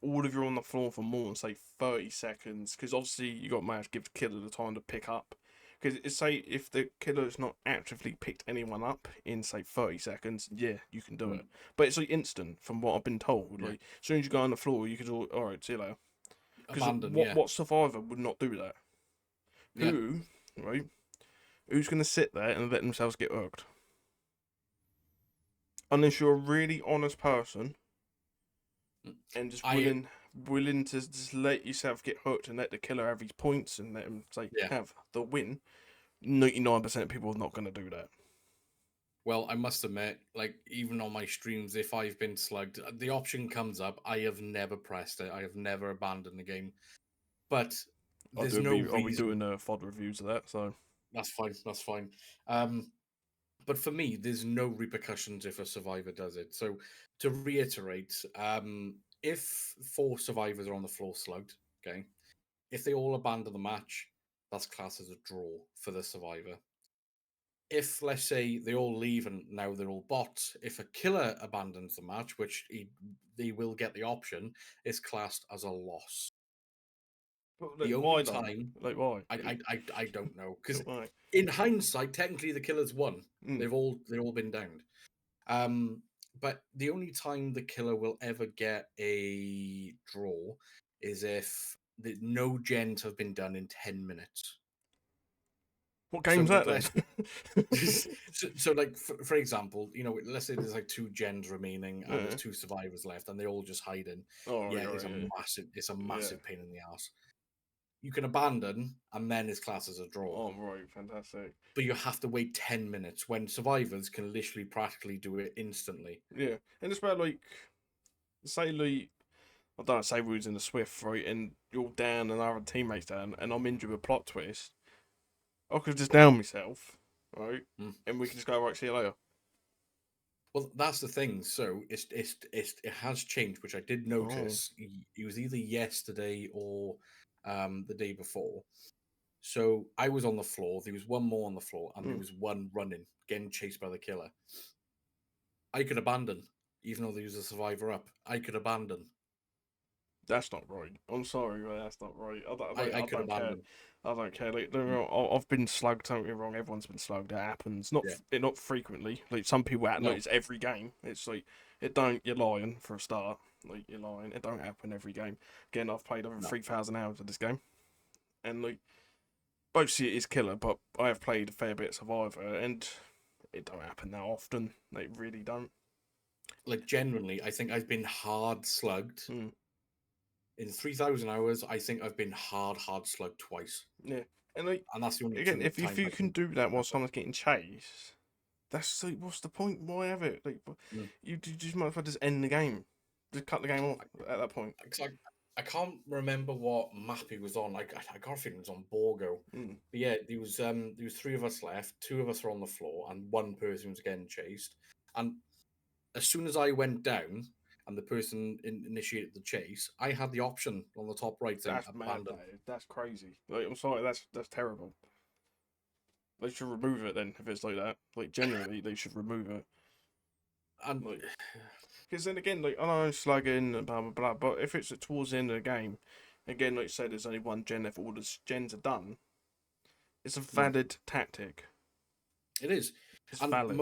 all of you are on the floor for more than say 30 seconds, because obviously you got to manage to give the killer the time to pick up. Because say if the killer's not actively picked anyone up in say 30 seconds, yeah, you can do mm, it. But it's like instant, from what I've been told. yeah. Like as soon as you go on the floor, you can all right, see you later. Because Abandon. what Yeah, what survivor would not do that? yeah. Who, right? Who's gonna sit there and let themselves get hooked? Unless you're a really honest person Mm. and just I willing to just let yourself get hooked and let the killer have his points and let him say Yeah. have the win. 99% of people are not going to do that. Well, I must admit, like even on my streams, if I've been slugged, the option comes up. I have never pressed it. I have never abandoned the game. But there's no I'll be reason. doing FOD reviews of that. So That's fine. That's fine. Um, but for me, there's no repercussions if a survivor does it. So to reiterate, if 4 survivors are on the floor slugged, okay, if they all abandon the match, that's classed as a draw for the survivor. If let's say they all leave and now they're all bots, if a killer abandons the match, which they will get the option, it's classed as a loss. but, The like, only why though? time Like why? I don't know, because Why? in hindsight, technically the killer's won. Mm. They've all been downed. Um, but the only time the killer will ever get a draw is if no gens have been done in 10 minutes. What So game's that then? let's so like for example, let's say there's like 2 gens remaining and there's Yeah. 2 survivors left and they're all just hiding. Oh Yeah, right, yeah, it's a yeah. massive pain in the ass. You can abandon and then it's classed as a draw, Oh right, fantastic. but you have to wait 10 minutes when survivors can literally practically do it instantly. Yeah, and it's about like say like I don't know, say we was in the Swift right, and you're down and our teammates down, and I'm injured with a plot twist. I could just down myself, right, Mm. and we can just go right. See you later. Well, that's the thing. So it has changed, which I did Oh. notice. It was either yesterday or the day before. So I was on the floor. There was one more on the floor, and there Mm. was one running, getting chased by the killer. I could abandon, even though there was a survivor up. I could abandon. That's not right. I'm sorry, but that's not right. I I could don't care. abandon. I don't care. Like, don't get Mm. me wrong, I've been slugged. Don't get me wrong. Everyone's been slugged. It happens. Yeah. Not frequently. Like some people act like No. it's every game. It's like it don't. You're lying for a start. Like you're lying. It don't happen every game. Again, I've played over No. 3,000 hours of this game, and like mostly it is killer, but I have played a fair bit of Survivor, and it don't happen that often. They really don't. Like genuinely, I think I've been hard slugged Mm. in 3,000 hours. I think I've been hard slugged twice, Yeah, and like and that's the only again, two if times you I can can do that while remember. someone's getting chased, that's like, what's the point? Why have it? Like, Mm. you just might as well just end the game, just cut the game off at that point. 'Cause I can't remember what map he was on. I got a feeling it was on Borgo. Mm. But yeah, there was 3 of us left. 2 of us were on the floor, and one person was getting chased. And as soon as I went down, and the person initiated the chase, I had the option on the top right saying That's mad. abandon. That's crazy. Like, I'm sorry, that's terrible. They should remove it then if it's like that. Like, genuinely, they should remove it. And Like, because then again, like I know slugging and blah blah blah, but if it's towards the end of the game, again, like you said, there's only one gen. If all the gens are done, it's a mm, valid tactic. it is. It's And valid.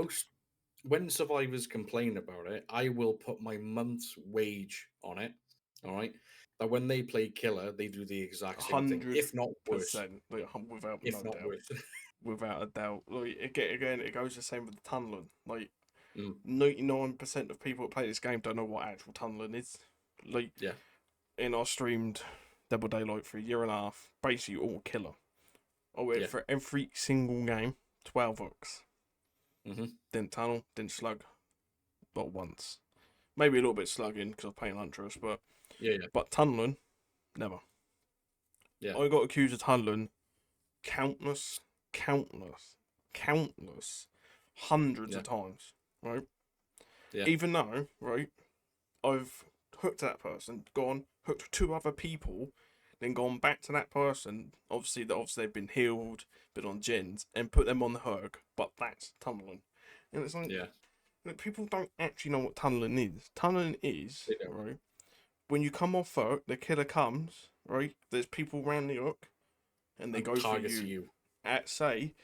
when survivors complain about it, I will put my month's wage on it. All right. That when they play killer, they do the exact same thing, hundred if not worse. percent, like without If no not doubt, worse. without a doubt. Like again, it goes the same with the tunneling. Like Mm, 99% of people that play this game don't know what actual tunneling is. Like yeah. in our streamed Double Daylight for a year and a half, basically all killer. I went Yeah. for every single game, 12 hooks. Hmm. Didn't tunnel, didn't slug. but once. Maybe a little bit slugging because I'm playing Huntress, Yeah, but tunneling, never. yeah, I got accused of tunneling countless, countless, countless, hundreds yeah, of times, right? yeah, Even though, right, I've hooked that person, gone, hooked two other people, then gone back to that person, obviously they've been healed, been on gens, and put them on the hook, but that's tunneling. And it's yeah. like people don't actually know what tunneling is. Tunneling is, They don't. right, when you come off hook, the killer comes, right, there's people around the hook, and they And go for targets you you. at, say,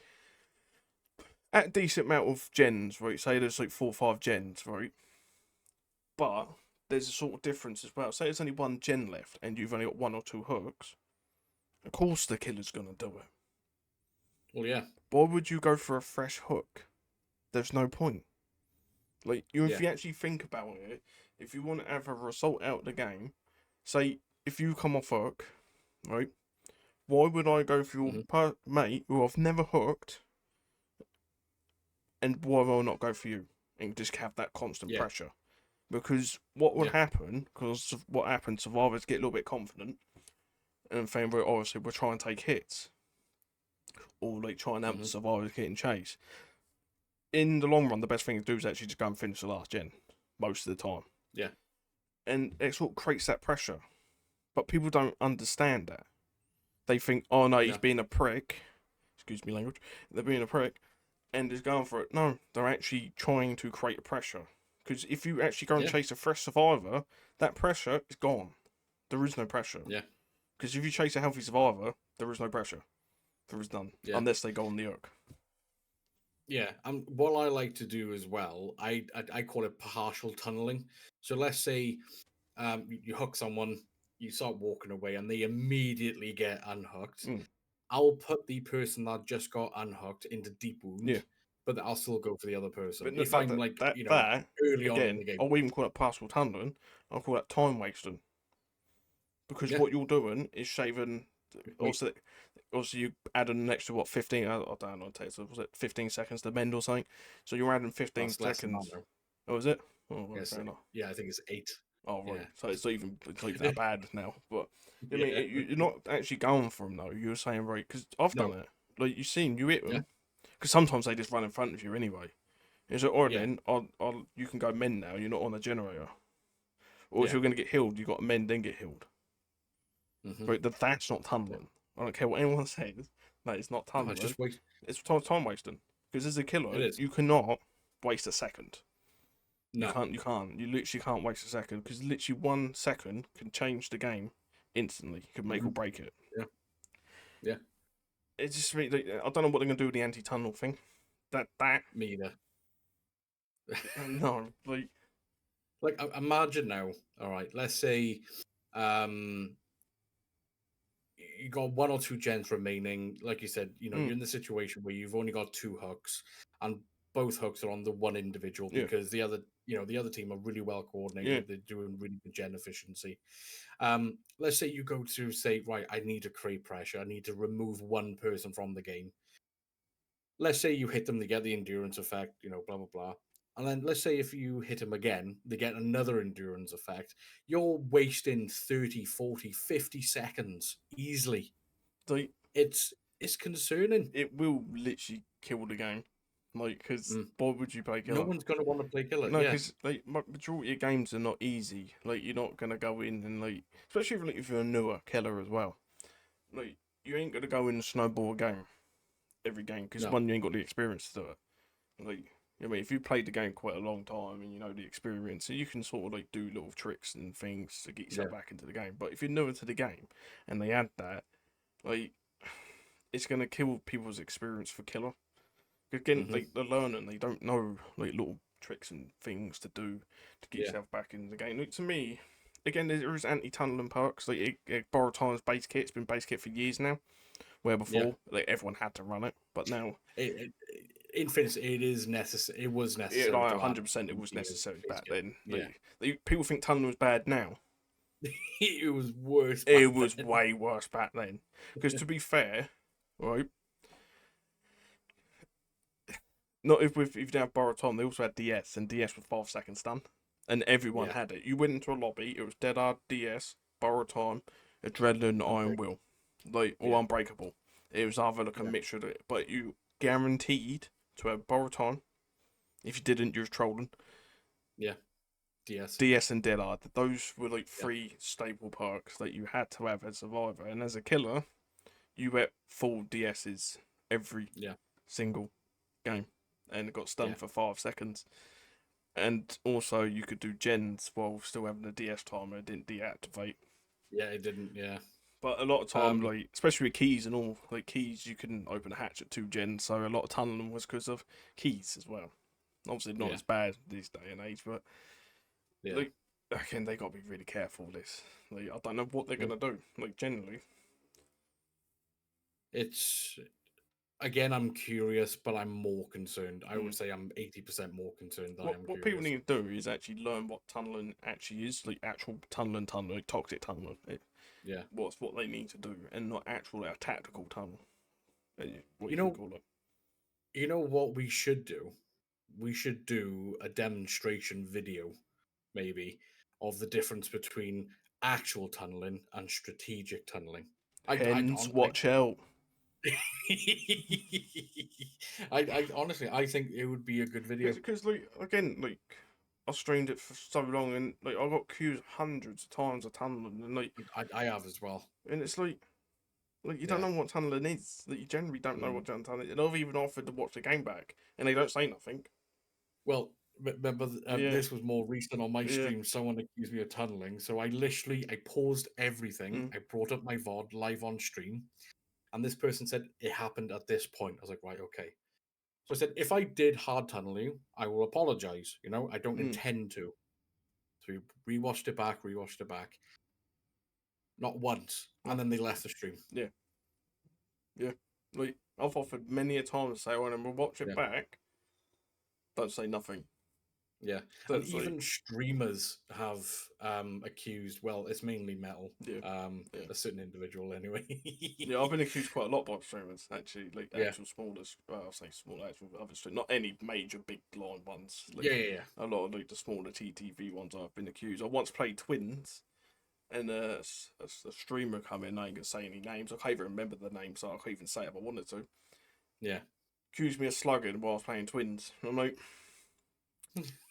at a decent amount of gens, right, say there's like 4 or 5 gens, right, but there's a sort of difference as well. Say there's only one gen left and you've only got 1 or 2 hooks. Of course the killer's gonna do it. Well, yeah, Why would you go for a fresh hook? There's no point. Like if yeah, you actually think about it, if you want to have a result out of the game, say if you come off hook, right? Why would I go for your hmm mate who I've never hooked, and why will I not go for you and just have that constant yeah, pressure? Because what would yeah, happen? Because what happens? Survivors get a little bit confident and think, well, obviously we'll try and take hits, or like try and help the hmm survivors get in chase. In the long run, the best thing to do is actually just go and finish the last gen most of the time, yeah, and it sort of creates that pressure. But people don't understand that. They think, oh no, he's no, being a prick. Excuse me, language. They're being a prick, and just going for it. No, they're actually trying to create a pressure. Because if you actually go and yeah, chase a fresh survivor, that pressure is gone. There is no pressure. yeah, Because if you chase a healthy survivor, there is no pressure. There is none. yeah. Unless they go on the hook. Yeah, and what I like to do as well, I call it partial tunneling. So let's say you hook someone, you start walking away, and they immediately get unhooked. Mm, I'll put the person that just got unhooked into deep yeah. wound, but I'll still go for the other person But if that, I'm that, like that, that early on in again, the game. I wouldn't even call it partial tunneling. I'll call that time wasting. Because Yeah, what you're doing is shaving. wait, Also, you add an extra, what, 15, I don't know, was it 15 seconds to mend or something? So you're adding 15 that's less than that seconds. now. Oh, is it? Oh, right, Yes, fair enough. yeah, I think it's 8. Oh, right. Yeah, So it's not even that bad now. But I mean, yeah, you're not actually going for them though. You're saying, right, because I've done no, it. Like you've seen, you hit yeah, them because sometimes they just run in front of you anyway. Is it alright yeah, then? You can go mend now. You're not on a generator. Or if yeah. you're going to get healed, you got to mend then get healed. hmm Right, that's not tunneling. I don't care what anyone says. That is not No, it's tunneling. just wait. It's time wasting. Because as a It killer, is. you cannot waste a second. You No. can't. You can't. You literally can't waste a second because literally 1 second can change the game instantly. You can make or hmm break it. Yeah, yeah. It's just really, I don't know what they're gonna do with the anti-tunnel thing. That Me either. no, like Like, imagine now. All right, let's say, um, you got 1 or 2 gens remaining. Like you said, mm, you're in the situation where you've only got 2 hooks, and both hooks are on the one individual yeah, because the other team are really well yeah. coordinated. They're doing really good gen efficiency. Let's say you go to say, right, I need to create pressure. I need to remove one person from the game. Let's say you hit them, they get the endurance effect, blah blah blah. And then let's say if you hit them again, they get another endurance effect. You're wasting 30, 40, 50 seconds easily. Like It's concerning. it will literally kill the game. Like, because Mm. why would you play No killer? one's gonna want to play killer. No, Yeah, because like majority of games are not easy. Like you're not gonna go in and like, especially if you're a newer killer as well. Like you ain't gonna go in and snowball a game every game because no, one, you ain't got the experience to do it. Like, I mean, if you played the game quite a long time and you know the experience, so you can sort of like do little tricks and things to get yourself yeah, back into the game. But if you're newer to the game and they add that, like, it's gonna kill people's experience for killer. Again, hmm like they're learning, they don't know like little tricks and things to do to get yeah, yourself back into the game. Like, to me, again, there is anti-tunneling perks. Like Borrow Time's base kit, it's been base kit for years now. Where yeah. before, like everyone had to run it, but now Infinite, it is necessary. It was it, necessary like to add 100% it into was the necessary base back kit. then. Yeah, People think tunneling was bad now. it was worse It back was then. way worse back then. Because to be fair, right, not if you didn't have borrowed time. They also had DS, and DS was 5 second stun, and everyone Yeah. had it. You went into a lobby, it was Dead Hard, DS, borrowed time, Adrenaline, Iron Unbreak. Will, like or Yeah. Unbreakable. It was either like a Yeah. mixture of it, but you guaranteed to have borrowed time. If you didn't, you was trolling. Yeah. DS. DS and Dead Hard, those were like Yeah. three staple perks that you had to have as Survivor, and as a killer, you went full DSs every Yeah. single game, and it got Yeah. stunned for 5 seconds. And also, you could do gens while still having a DS timer. It didn't deactivate. Yeah. It didn't. Yeah. But a lot of time, Um. like especially with keys and all, like keys, you couldn't open a hatch at 2 gens. So a lot of tunneling was because of keys as well. Obviously, not Yeah. as bad this day and age, but Yeah. like again, they got to be really careful with this. Like, I don't know what they're Yeah. gonna do. Like generally, It's again. I'm curious, but I'm more concerned. I would mm. say I'm 80% more concerned than I am what people curious. need to do is actually learn what tunneling actually is, like actual tunneling, like toxic tunneling. Yeah. What's what they need to do, and not actual tactical tunnel. What You you can know. call it. You know what we should do? We should do a demonstration video, maybe, of the difference between actual tunneling and strategic tunneling. Hens, watch out. I honestly, I think it would be a good video. Because like again, like I streamed it for so long, and like I got accused hundreds of times of tunneling, and I have as well. and it's like you don't Yeah. know what tunneling is. Like you generally don't know Mm. what tunneling is. And I've even offered to watch the game back, and they don't say nothing. Well, remember, Yeah, this was more recent on my yeah, stream. Someone accused me of tunneling, so I paused everything. mm, I brought up my VOD live on stream, and this person said it happened at this point. I was like, right, okay. So I said, if I did hard tunnel you, I will apologize. I don't mm, intend to. So we rewatched it back, not once, and no, then they left the stream. yeah, yeah. Like I've offered many a time to say, "Well, and we'll watch it Yeah, back." Don't say nothing. yeah, and That's like, even streamers have accused. Well, it's mainly metal. yeah, yeah. A certain individual anyway. Yeah, I've been accused quite a lot by streamers, actually, like Yeah, actual smallest, well, I'll say small, actual, obviously, not any major big line ones, yeah, like yeah, yeah. a lot of like the smaller TTV ones I've been accused. I once played Twins, and a streamer come in, I ain't gonna say any names, I can't even remember the name, so I can't even say it if I wanted to, Yeah. accused me of slugging while I was playing Twins. I'm like,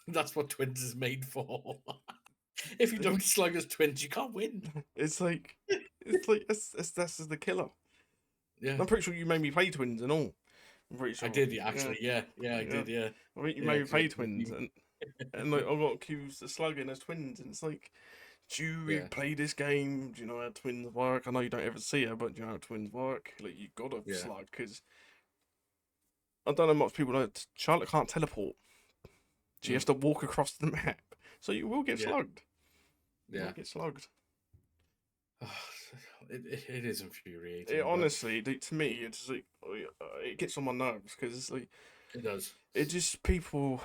That's what twins is made for. If you don't slug as twins, you can't win. it's like, that's the killer. Yeah, I'm pretty sure you made me play Twins and all. I'm pretty I sure. did. Yeah, Yeah, actually, yeah, yeah, I yeah. did. Yeah, I think you yeah, made me because you play had to Twins, be. and like I got accused of slugging as twins, and it's like, do you Yeah, play this game? Do you know how twins work? I know you don't ever see her, but do you know how twins work? Like you gotta yeah, slug because I don't know much people know. Charlotte can't teleport. She mm, has to walk across the map, so you will get yeah, slugged. You will yeah. get slugged. It is It infuriating, but honestly, like, to me, it's like it gets on my nerves because it's like it does. it just people.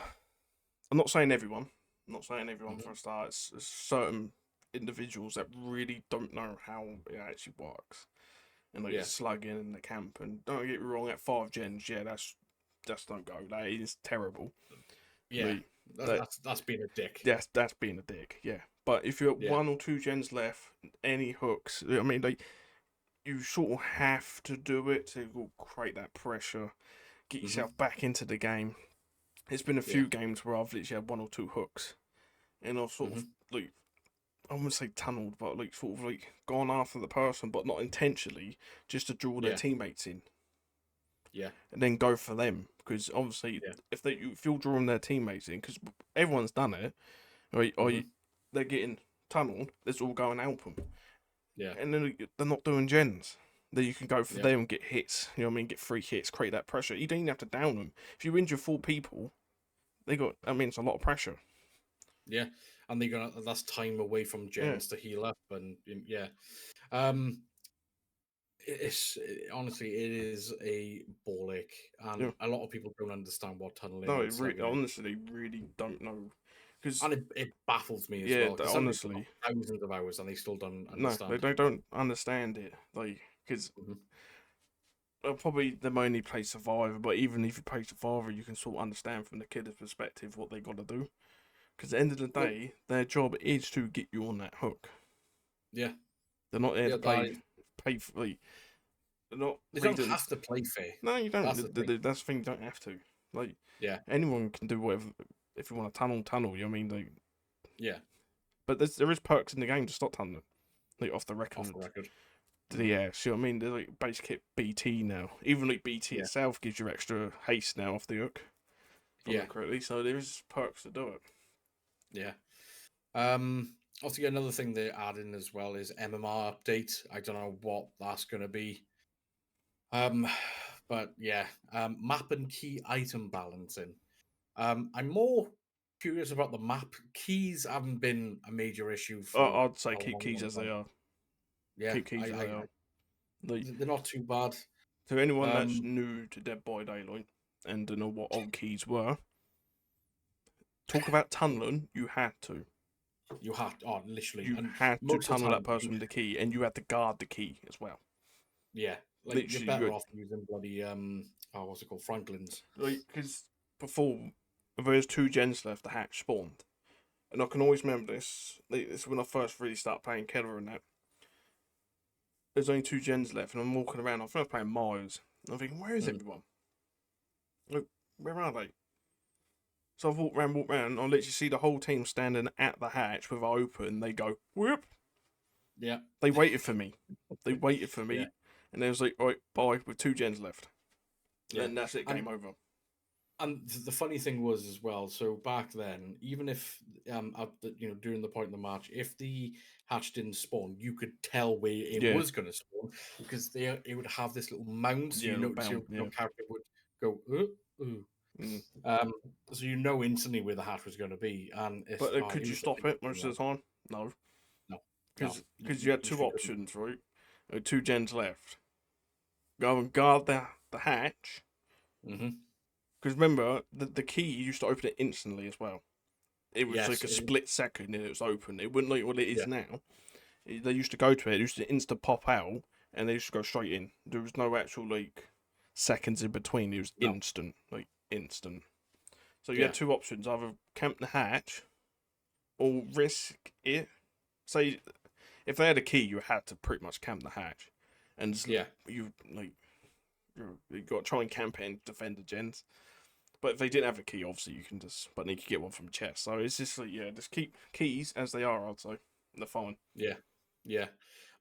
I'm not saying everyone. I'm not saying everyone Hmm. for a start. It's certain individuals that really don't know how it actually works, and they Yeah, just slug in the camp. And don't get me wrong, at 5 gens, yeah, that's don't go. That is terrible. yeah. Like that, That's being a dick. that's being a dick. Yeah, but if you're at Yeah, 1 or 2 gens left, any hooks, I mean, like you sort of have to do it to create that pressure, get hmm, yourself back into the game. There's been a yeah, few games where I've literally had 1 or 2 hooks, and I've sort of hmm, like I wouldn't say tunneled, but like sort of like gone after the person, but not intentionally, just to draw their yeah, teammates in, yeah, and then go for them. Because obviously, yeah, if you're drawing their teammates in, because everyone's done it, right? Or hmm, they're getting tunneled, let's all go and help them, yeah, and then they're not doing gens. Then you can go for yeah, them and get hits. You know what I mean? Get free hits, create that pressure. You don't even have to down them. If you injure 4 people, they got. I mean, it's a lot of pressure. yeah. And they're gonna that's time away from Yeah, gens to heal up, and yeah. Um, honestly, it is a ball ache, and yeah. a lot of people don't understand what tunneling No, and slugging is. honestly, really don't know. Because And it baffles me as yeah, well because some people honestly, have thousands of hours and they still don't no, understand. they don't understand it. Like, because Mhm. Probably the only play Survivor, but even if you play Survivor, you can sort of understand from the kid's perspective what they got to do. Because at the end of the Well, day, their job is to get you on that hook. yeah, They're not there yeah. to play for. They're not They don't reading. have to play fair. No, you don't. That's the thing. That's the thing. You don't have to. Like Yeah, anyone can do whatever. If you want to tunnel. You know what I mean? Like, yeah. but there is perks in the game to stop tunneling. Like off the Off the record. record. Yeah, see what I mean? There's like basic hit BT now. Even like BT Yeah, itself gives you extra haste now off the hook. If I yeah, remember correctly. So there is perks to do it. yeah. Also, another thing they add in as well is MMR update. I don't know what that's going to be. Um, but yeah, map and key item balancing. I'm more curious about the map. Keys haven't been a major issue for I'd say a keep long, keys long as they time. are. Yeah, Keep keys as they are. Like, they're not too bad. to anyone that's Um, new to Dead by Daylight and don't know what old keys were, talk about tunneling, you had to. you have to, literally, You and had to most of the tunnel that time, person with the key, and you had to guard the key as well. yeah, like you're Literally, better off using bloody what's it called, Franklin's. because before there was 2 gens left, the hatch spawned, and I can always remember this. This is when I first really started playing Killer and that. There's only 2 gens left, and I'm walking around. I think I'm playing Mars. I'm thinking, where is Mm. everyone? Like, where are they? So I walk around, and I literally see the whole team standing at the hatch with it open. They go, whoop. Yeah, They waited for me. They waited for yeah, me. And they was like, all right, bye, with 2 gens left. yeah, And that's it, and game over. the funny thing was as well. So back then, even if during the point in the match, if the hatch didn't spawn, you could tell where it Yeah, was going to spawn because it would have this little mound, so yeah, little so bound, your yeah. character would go ooh. Mm. So you know instantly where the hatch was going to be, and But it could you was stop it most of the time? No. no, no, Because you had 2 literally couldn't. options, right? 2 gens left. Go and guard the hatch. Hmm. Because remember, the key used to open it instantly as well. It was Yes, like a split second and it was open. It wasn't like what it is yeah, now. They used to go to it, it used to insta pop out, and they used to go straight in. There was no actual like seconds in between. It was no, instant, like instant. So you yeah, had 2 options: either camp the hatch or risk it. Say if they had a key, you had to pretty much camp the hatch, and yeah. you got to try and camp it and defend the gens. But if they didn't have a key, obviously you can just, but you could get one from chest. So it's just like, yeah, just keep keys as they are. I'd say they're fine. Yeah, yeah.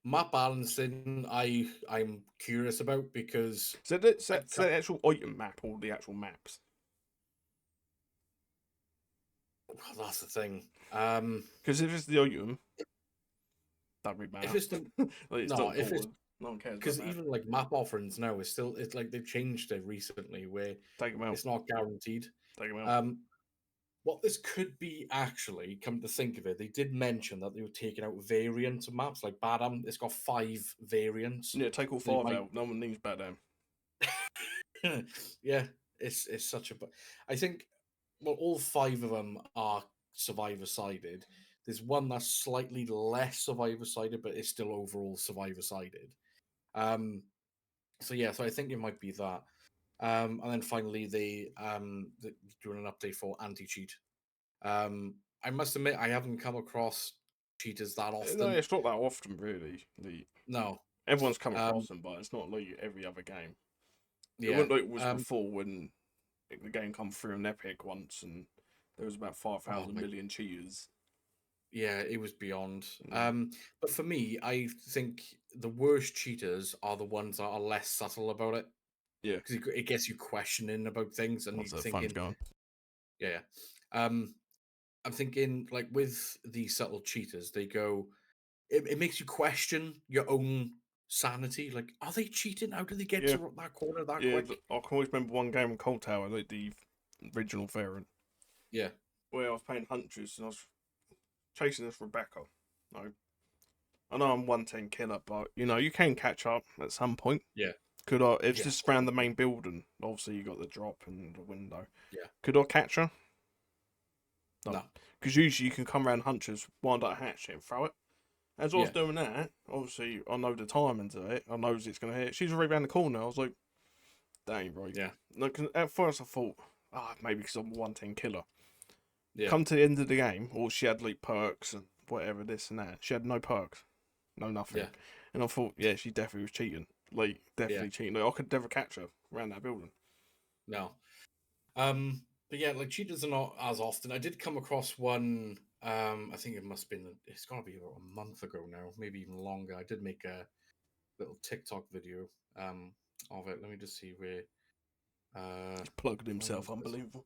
Map balancing, I'm curious about because So that's I that the actual item map or the actual maps. well, that's the thing. Because if it's the item, that would If matter. it's the Like it's no, not if it's important. No one cares about because that. even like map offerings now is still it's like they've changed it recently where Take them out. it's not guaranteed. Take them out. Um, what this could be actually, come to think of it, they did mention that they were taking out variants of maps like Badam. It's got 5 variants. Yeah, take all They 5 might, out. No one needs Badam. yeah, it's such a. I think well, all 5 of them are survivor sided. There's one that's slightly less survivor sided, but it's still overall survivor sided. Um, so yeah, so I think it might be that. And then finally, they're doing an update for anti cheat. I must admit, I haven't come across cheaters that No, often. it's not that often, really. No. Everyone's come Um, across them, but it's not like every other game. It yeah. wasn't like it was before when the game come through on Epic once and there was about Oh 5,000 my. million cheaters. Yeah, it was beyond. Mm. But for me, I think the worst cheaters are the ones that are less subtle about it Yeah, because it gets you questioning about things and once you're the fun's thinking, gone. yeah. I'm thinking like with these subtle cheaters, they go. It makes you question your own sanity. Like, are they cheating? How did they get Yeah, to that corner that yeah. quick? I can always remember one game on Cold Tower, like the original variant, Yeah, where I was playing Huntress and I was chasing this Rebecca. No, I know I'm 110 killer, but you can catch up at some point. yeah, Could I? It's yeah, just around the main building. Obviously, you got the drop and the window. yeah. Could I catch her? No, No, because usually you can come around Huntress, wind up a hatch and throw it. As I was yeah, doing that, obviously I know the timing to it. I knows it's going to hit. She's already around the corner. I was like, that ain't right. Yeah. No, 'cause at first I thought, maybe because I'm a 110 killer. Yeah. Come to the end of the game, or she had like perks and whatever, this and that. She had no perks, no nothing. Yeah. And I thought, yeah, she definitely was cheating. Like, Yeah. definitely cheating. Like, I could never catch her around that building. No. But yeah, like cheaters are not as often. I did come across one. I think it must have been. It's got to be about a month ago now, maybe even longer. I did make a little TikTok video of it. Let me just see where. He's plugged When himself, was this? unbelievable.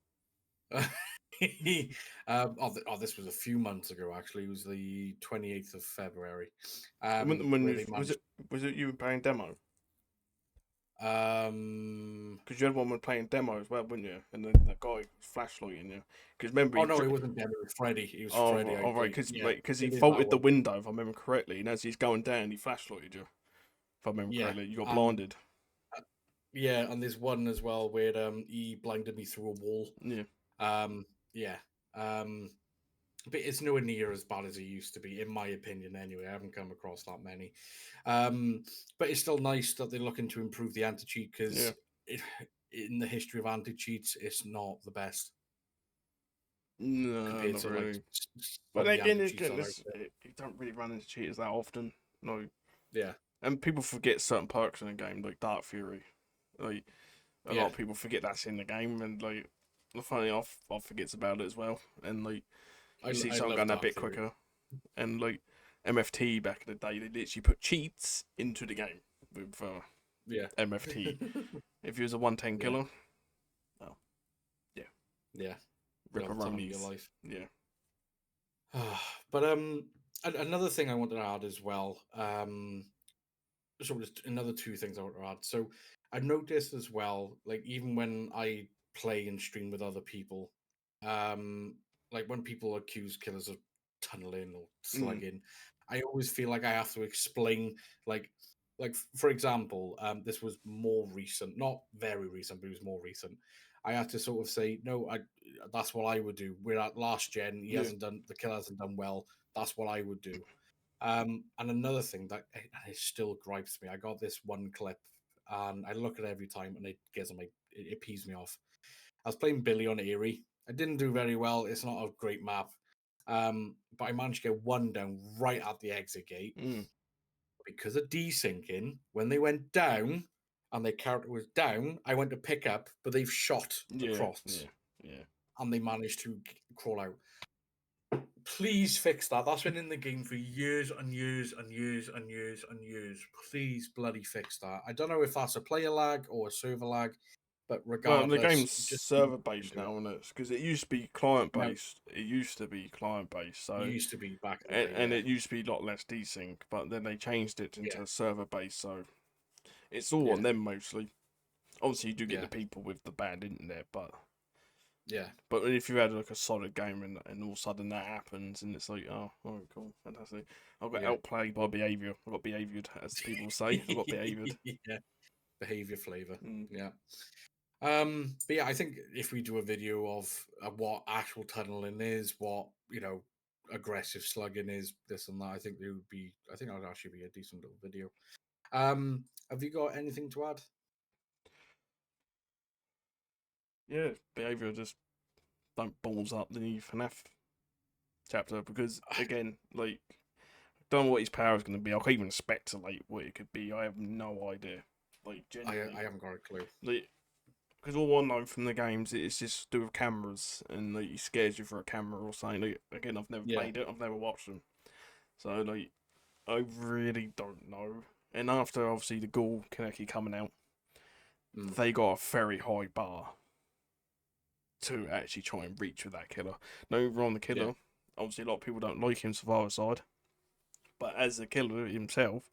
This was a few months ago. Actually, it was the 28th of February. When Where you they managed. was it you playing demo? Um. Because you had one when playing demo as well, wouldn't you? And then that guy was flashlighting you. Because remember, Oh no, it wasn't Demi. It was Freddie. It was oh, Freddie. all right, Yeah, because he it is that faulted the one. window, if I remember correctly, and as he's going down, he flashlighted you. If I remember Yeah, correctly, you got and blinded. yeah, and there's one as well where he blinded me through a wall. Yeah, Yeah. Um, but it's nowhere near as bad as it used to be, in my opinion. Anyway, I haven't come across that many. Um, but it's still nice that they're looking to improve the anti cheat yeah. because in the history of anti cheats, it's not the best No, compared not to like really. some But of the anti cheats again, that are out there. you don't really run into cheaters that often. No, Yeah, and people forget certain perks in the game, like Dark Fury. Like a lot yeah. of people forget that's in the game, and like funny enough, I forgets about it as well. And like you see I someone love going a Dark bit Fury. quicker, and like MFT back in the day, they literally put cheats into the game with Yeah, MFT. If you was a 110 yeah, killer, oh yeah, yeah. Love the time of your ripperonis, life. yeah. But another thing I wanted to add as well. So just another two things I want to add. So I've noticed as well, like even when I play and stream with other people, um, like when people accuse killers of tunneling or Mm, slugging, I always feel like I have to explain, like, for example, this was more recent, not very recent, but it was more recent. I had to sort of say, no, that's what I would do. We're at last gen. yeah, The killer hasn't done well. That's what I would do. And another thing that it still gripes me, I got this one clip and I look at it every time and it gets on it pees me off. I was playing Billy on Erie. I didn't do very well. It's not a great map. But I managed to get one down right at the exit gate. mm, Because of desyncing, when they went down and their character was down, I went to pick up, but they've shot yeah, across yeah, yeah. and they managed to crawl out. Please fix that. That's been in the game for years and years and years and years and years. Please bloody fix that. I don't know if that's a player lag or a server lag, but Well, the regardless, game's just server based do it. now, and it's because it used to be client No, based. It used to be client based, it so used to be back in the day. and Yeah, it used to be a lot less desync, but then they changed it yeah, into server based, so it's all yeah, on them mostly. Obviously, you do get yeah, the people with the bad internet, yeah, but if you had like a solid game and all of a sudden that happens, and it's like, oh, cool, fantastic. I've got yeah. outplayed by behaviour. I got behavioured, as people say. I got behavioured. Yeah, behavior flavor. Mm. Yeah. But yeah, I think if we do a video of what actual tunneling is, what aggressive slugging is, this and that, I think it would be. I think that would actually be a decent little video. Have you got anything to add? Yeah, behaviour just don't balls up the new FNAF chapter because again, like, don't know what his power is going to be. I can't even speculate what it could be. I have no idea. Like, I genuinely, haven't got a clue. like, because all I know from the games it's just to do with cameras and like he scares you for a camera or something. Like, again, I've never Yeah. played it. I've never watched them, so like, I really don't know. And after obviously the Ghoul Kaneki coming out, Mm, they got a very high bar to actually try and reach with that killer. No wrong, the yeah. killer. Obviously, a lot of people don't like him Survivor side, but as the killer himself,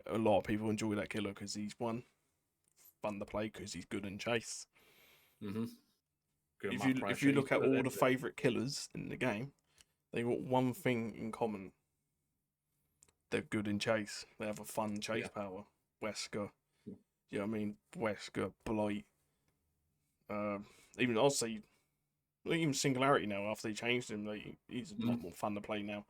a lot of people enjoy that killer because he's fun to play because he's good in chase. Mm-hmm. Good If map you pressure. He's look at good at all the everything. favorite killers in the game, they got one thing in common: they're good in chase. They have a fun chase Yeah. power. Wesker, you know what I mean? Wesker, Blight, uh, even I'll say even Singularity now after they changed him, like he's a Mm, lot more fun to play now.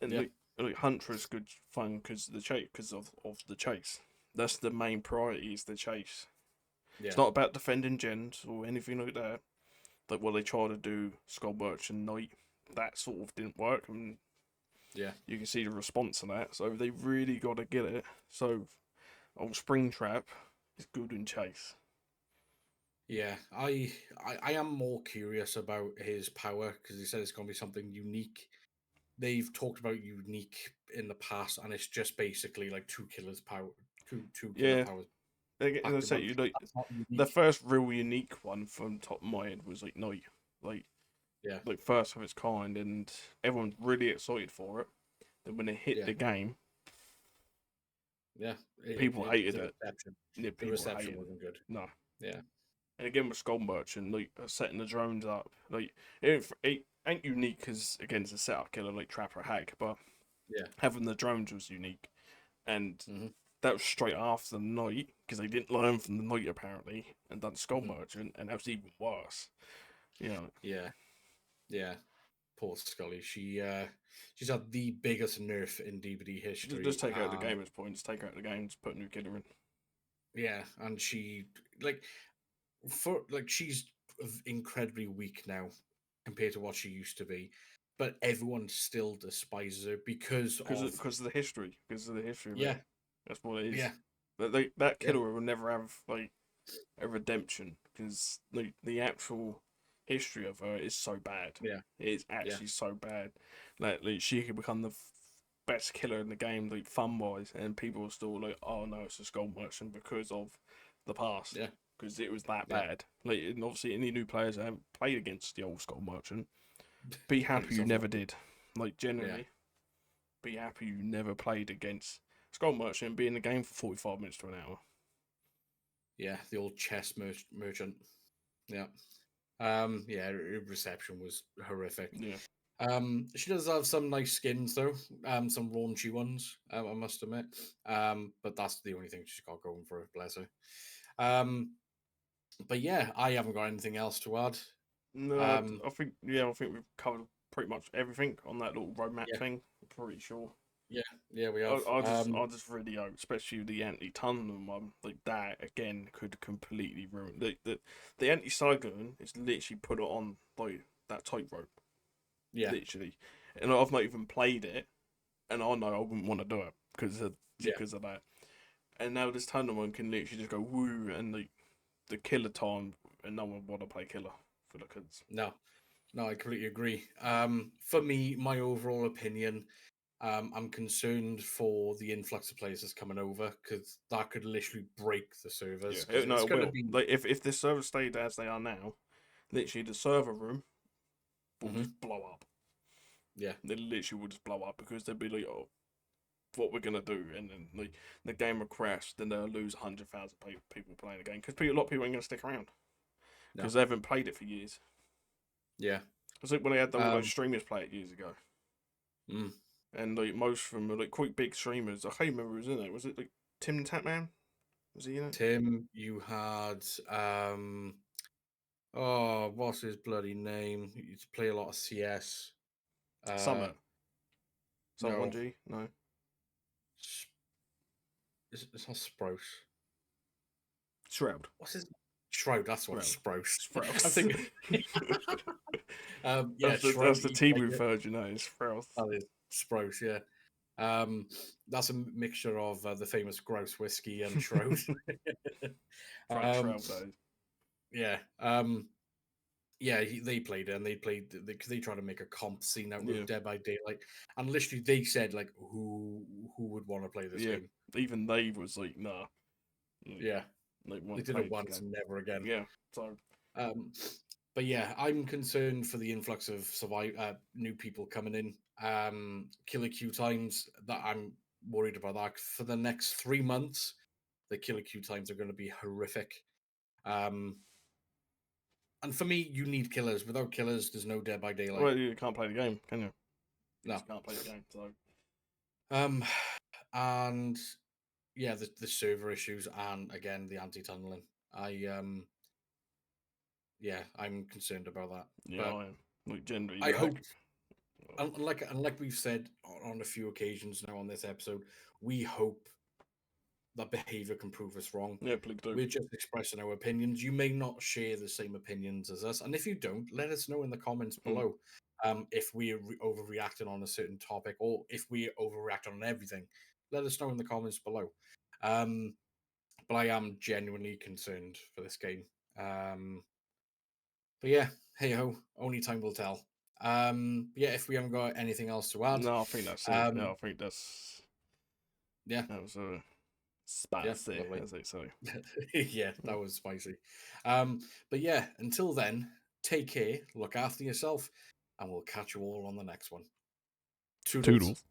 And yeah. like Hunter is good fun because the chase because of the chase. That's the main priority is the chase. It's Yeah. not about defending gens or anything like that. Like what they try to do, Skull and Knight, that sort of didn't work, and Yeah. you can see the response to that. So they really got to get it. So old Springtrap is good in chase. Yeah, I am more curious about his power because he said it's going to be something unique. They've talked about unique in the past, and it's just basically like two killers power, two killer Yeah, powers as back I to said, back. you like That's not the unique. first real unique one from top of my head was like Knight, like Yeah, like first of its kind, and everyone's really excited for it. Then when it hit yeah, the game, yeah. people hated The it. reception, Yeah, the people reception hated it. wasn't good. No. Yeah, And again with Skull Merchant, like setting the drones up, like it ain't unique because again it's a setup killer like Trapper Hack, but yeah, having the drones was unique, and hmm that was straight after the Night because they didn't learn from the Night apparently and done Skull hmm Merchant, and that was even worse. You know, yeah, yeah. Poor Scully. She's had the biggest nerf in DBD just history. take out the gamer's points, take out the game, just put a new killer in. Yeah, and she like for like she's incredibly weak now compared to what she used to be, but everyone still despises her because of Because of the history, because of the history of it. yeah, That's what it is. yeah, That yeah, killer will never have like a redemption because the actual history of her is so bad. yeah, It is yeah, actually so bad. Like she could become the best killer in the game, like fun wise, and people are still like, oh no, it's a Skull Merchant because of the past. yeah, Because it was that yeah. bad. Like, and obviously, any new players that haven't played against the old Skull Merchant, be Get happy you yourself never lucky. did. Like, Yeah, generally, be happy you never played against Skull Merchant and be in the game for 45 minutes to an hour. yeah. The old chess merchant. Yeah, yeah. Her reception was horrific. Yeah. She does have some nice skins though. Some raunchy ones. I must admit. But that's the only thing she's got going for her. Bless her. Um, but yeah, I haven't got anything else to add. No, Um, I think we've covered pretty much everything on that little roadmap yeah, thing. I'm pretty sure. yeah, yeah, we have. I just really hope, especially the anti-tunneling one, like that again could completely ruin the anti-cyclone is literally put it on like that tightrope, Yeah, literally, and I've not even played it, and I know I wouldn't want to do it yeah, because of that. And now this tournament can literally just go woo and the killer time, and no one want to play killer for the kids. no, no, I completely agree. For me, my overall opinion, I'm concerned for the influx of players that's coming over because that could literally break the servers because No, it's it going to will. be. Like if the servers stayed as they are now, literally the server room will Mhm, just blow up. yeah, They literally will just blow up because they'll be like, oh, what we're gonna do, and then like the game will crash. Then they'll lose 100,000 people playing the game because a lot of people ain't gonna stick around no, because they haven't played it for years. yeah, It's like when they had all those um, streamers play it years ago, mm. and like most of them are like quite big streamers. I can't remember who was in it. Was it like Tim Tapman? Was he in it? Tim, you had oh, what's his bloody name? He used to play a lot of CS. Uh, Summit. Summit One no, G. No. S- it's not Sprouse. Shroud. What's his Shroud? That's what Shroud. Sprouse. I'm Sprouse. thinking. Yeah, Shroud. That's the He T played move it. version. You know, it's Sprouse. That is Sprouse. Yeah. That's a mixture of the famous grouse whiskey and Shroud. Frank um, Shroud though. yeah. Yeah, they played it, and they played because they tried to make a comp scene out Yeah. of Dead by Daylight, and literally they said like, who would want to play this Yeah. game? Even they was like, nah. Like, Yeah, they they want to did play it this once game. and never again. Yeah. So Um, but yeah, I'm concerned for the influx of new people coming in. Killer queue times that I'm worried about that for the next 3 months. The killer queue times are going to be horrific. Um, and for me, you need killers. Without killers, there's no Dead by Daylight. well, you can't play the game, can you? You No. just can't play the game. So Um, and yeah, the server issues and again the anti-tunneling. Yeah, I'm concerned about that. yeah, But I am. Like generally, I like hope, and like we've said on a few occasions now on this episode, we hope that behavior can prove us wrong. Yeah, please do. We're just expressing our opinions. You may not share the same opinions as us, and if you don't, let us know in the comments Mm. below. If we are overreacting on a certain topic, or if we overreact on everything, let us know in the comments below. But I am genuinely concerned for this game. But yeah, hey ho, only time will tell. Yeah, if we haven't got anything else to add, No, I think that's it. Yeah, I think that's yeah, that was yeah, spicy, lovely. as they say. Yeah, Mm. that was spicy. But yeah, until then, take care, look after yourself, and we'll catch you all on the next one. Toodles. Toodles.